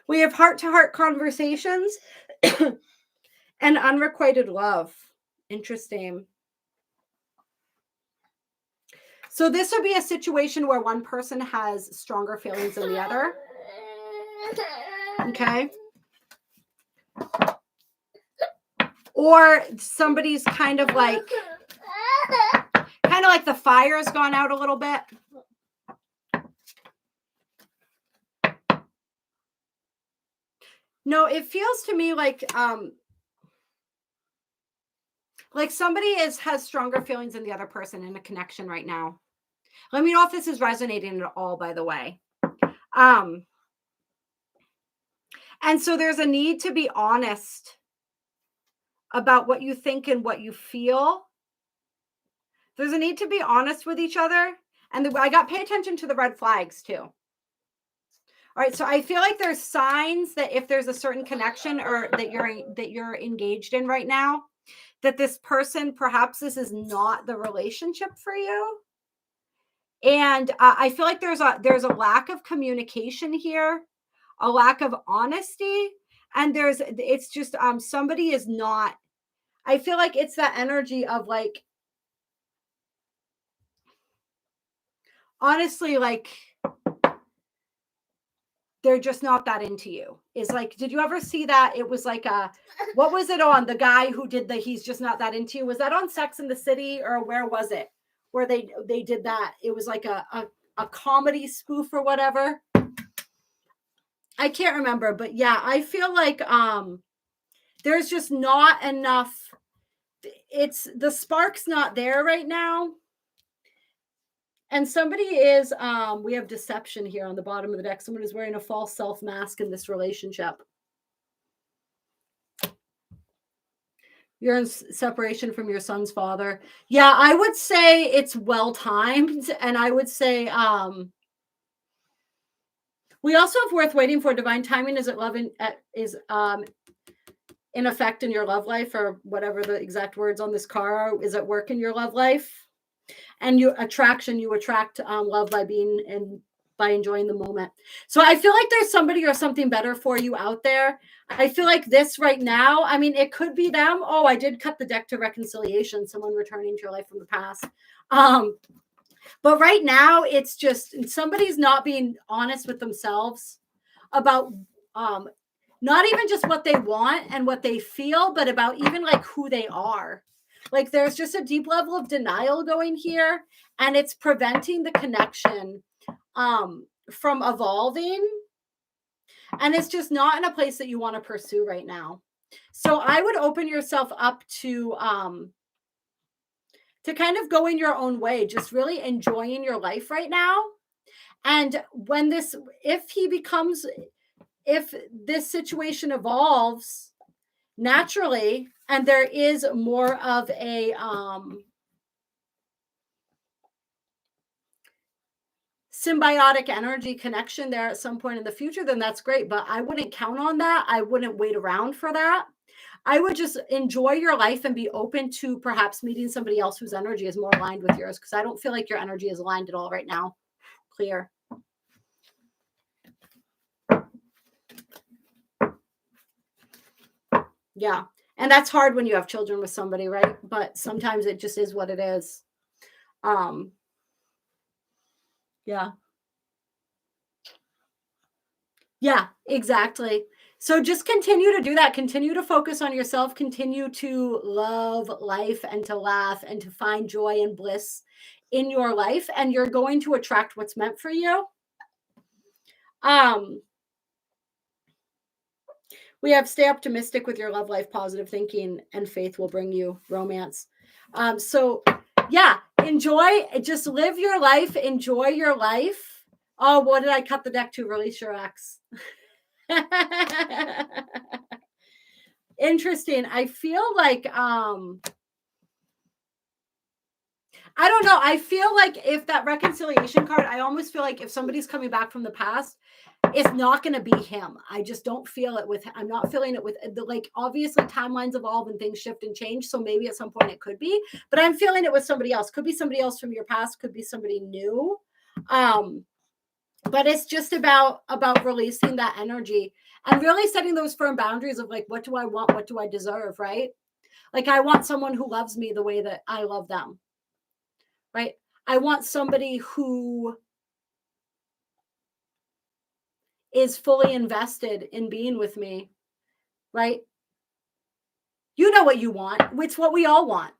We have heart-to-heart conversations and unrequited love. Interesting. So this would be a situation where one person has stronger feelings than the other. Okay. Or somebody's kind of like the fire has gone out a little bit. No, it feels to me like somebody has stronger feelings than the other person in a connection right now. Let me know if this is resonating at all, by the way. And so there's a need to be honest about what you think and what you feel. There's a need to be honest with each other. And I got pay attention to the red flags too. All right. So I feel like there's signs that if there's a certain connection or that you're engaged in right now, that this person, perhaps this is not the relationship for you. And I feel like there's a lack of communication here, a lack of honesty. And it's just somebody is not, I feel like it's that energy of like, honestly, like they're just not that into you. Is like, did you ever see that? It was like what was it on? The guy who did the he's just not that into you. Was that on Sex and the City, or where was it? Where they did that? It was like a comedy spoof or whatever. I can't remember, but yeah, I feel like there's just not enough. It's the spark's not there right now. And somebody is, we have deception here on the bottom of the deck. Someone is wearing a false self mask in this relationship. You're in separation from your son's father. Yeah, I would say it's well timed. And I would say, we also have worth waiting for. Divine timing is in effect in your love life, or whatever the exact words on this card are, is at work in your love life. And you attract love by enjoying the moment. So I feel like there's somebody or something better for you out there. I feel like this right now, I mean, it could be them. Oh, I did cut the deck to reconciliation, someone returning to your life from the past. But right now, it's just somebody's not being honest with themselves about not even just what they want and what they feel, but about even like who they are. Like there's just a deep level of denial going here, and it's preventing the connection from evolving. And it's just not in a place that you want to pursue right now. So I would open yourself up to kind of go in your own way, just really enjoying your life right now. And when if this situation evolves naturally, and there is more of a symbiotic energy connection there at some point in the future, then that's great. But I wouldn't count on that. I wouldn't wait around for that. I would just enjoy your life and be open to perhaps meeting somebody else whose energy is more aligned with yours, because I don't feel like your energy is aligned at all right now. Clear. Yeah. And that's hard when you have children with somebody, right? But sometimes it just is what it is. Yeah. Yeah, exactly. So just continue to do that. Continue to focus on yourself. Continue to love life and to laugh and to find joy and bliss in your life. And you're going to attract what's meant for you. We have stay optimistic with your love life, positive thinking, and faith will bring you romance. So yeah, just live your life, enjoy your life. Oh, what did I cut the deck to? Release your ex. Interesting. I feel like, I don't know. I feel like if that reconciliation card, I almost feel like if somebody's coming back from the past, it's not going to be him. I just don't feel it I'm not feeling it with like, obviously timelines evolve and things shift and change. So maybe at some point it could be, but I'm feeling it with somebody else. Could be somebody else from your past. Could be somebody new. But it's just about releasing that energy and really setting those firm boundaries of like, what do I want? What do I deserve? Right? Like I want someone who loves me the way that I love them. Right? I want somebody who is fully invested in being with me, right? You know what you want. It's what we all want.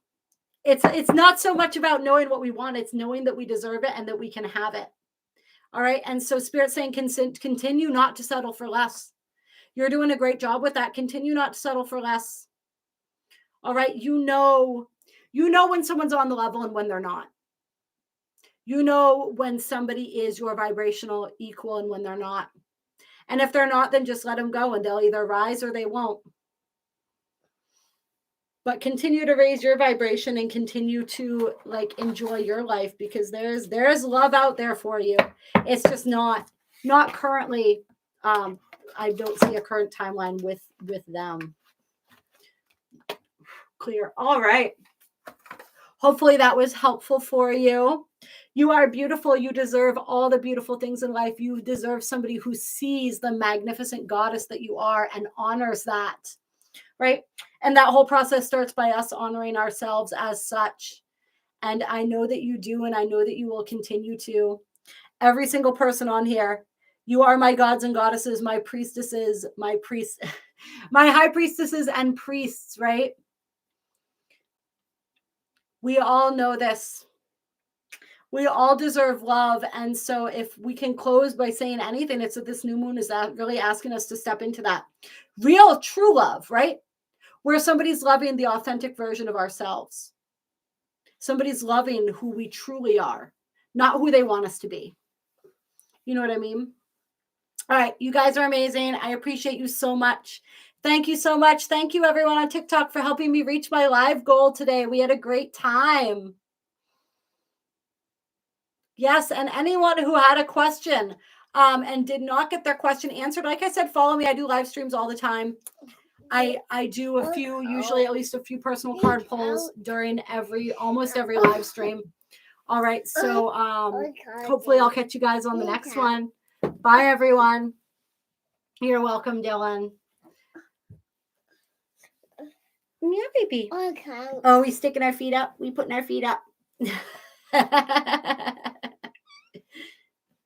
It's not so much about knowing what we want. It's knowing that we deserve it and that we can have it. All right. And so Spirit's saying, continue not to settle for less. You're doing a great job with that. Continue not to settle for less. All right. You know when someone's on the level and when they're not. You know when somebody is your vibrational equal and when they're not. And if they're not, then just let them go and they'll either rise or they won't. But continue to raise your vibration and continue to like enjoy your life, because there's love out there for you. It's just not currently. I don't see a current timeline with them. Clear. All right. Hopefully that was helpful for you. You are beautiful. You deserve all the beautiful things in life. You deserve somebody who sees the magnificent goddess that you are and honors that, right? And that whole process starts by us honoring ourselves as such. And I know that you do, and I know that you will continue to. Every single person on here, You are my gods and goddesses, my priestesses, my priests, my high priestesses and priests, right? We all know this. We all deserve love. And so if we can close by saying anything, it's that this new moon is really asking us to step into that real, true love, right? Where somebody's loving the authentic version of ourselves. Somebody's loving who we truly are, not who they want us to be. You know what I mean? All right. You guys are amazing. I appreciate you so much. Thank you so much. Thank you, everyone on TikTok, for helping me reach my live goal today. We had a great time. Yes. And anyone who had a question and did not get their question answered, like I said, follow me. I do live streams all the time. I do a few, usually at least a few personal card pulls during almost every live stream. All right. So hopefully I'll catch you guys on the next one. Bye, everyone. You're welcome, Dylan. Yeah, baby. Okay. Oh, we sticking our feet up? We putting our feet up.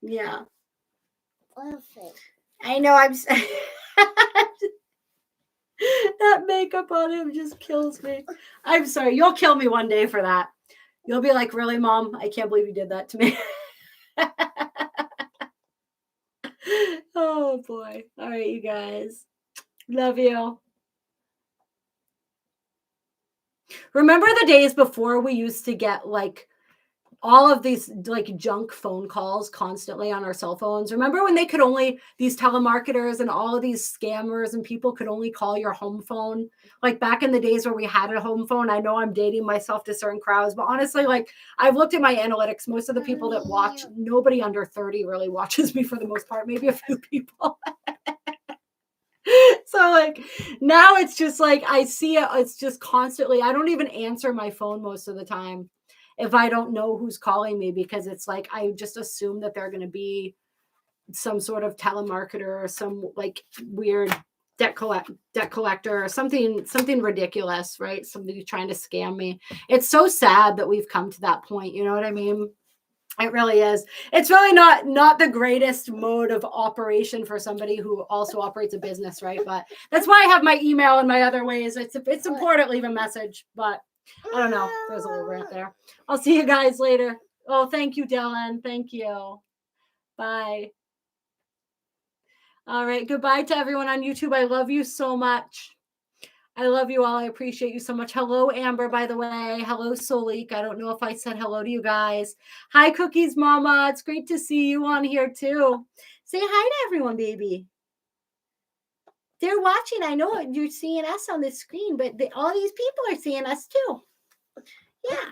Yeah. Perfect. I know that makeup on him just kills me. I'm sorry. You'll kill me one day for that. You'll be like, really, Mom? I can't believe you did that to me. Oh, boy. All right, you guys. Love you. Remember the days before we used to get like all of these like junk phone calls constantly on our cell phones? Remember when these telemarketers and all of these scammers and people could only call your home phone? Like back in the days where we had a home phone. I know I'm dating myself to certain crowds, but honestly, like I've looked at my analytics. Most of the people that watch, nobody under 30 really watches me for the most part, maybe a few people. So like now it's just like I see it, it's just constantly, I don't even answer my phone most of the time if I don't know who's calling me, because it's like I just assume that they're going to be some sort of telemarketer or some like weird debt collector or something ridiculous, right? Somebody trying to scam me. It's so sad that we've come to that point. You know what I mean? It really is. It's really not the greatest mode of operation for somebody who also operates a business, right? But that's why I have my email and my other ways. It's important, leave a message, but I don't know. There's a little rant there. I'll see you guys later. Oh, thank you, Dylan. Thank you. Bye. All right. Goodbye to everyone on YouTube. I love you so much. I love you all. I appreciate you so much. Hello, Amber, by the way. Hello, Solik. I don't know if I said hello to you guys. Hi, Cookies Mama. It's great to see you on here, too. Say hi to everyone, baby. They're watching. I know you're seeing us on the screen, but all these people are seeing us, too. Yeah.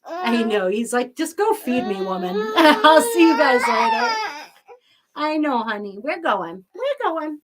I know. He's like, just go feed me, woman. I'll see you guys later. I know, honey. We're going.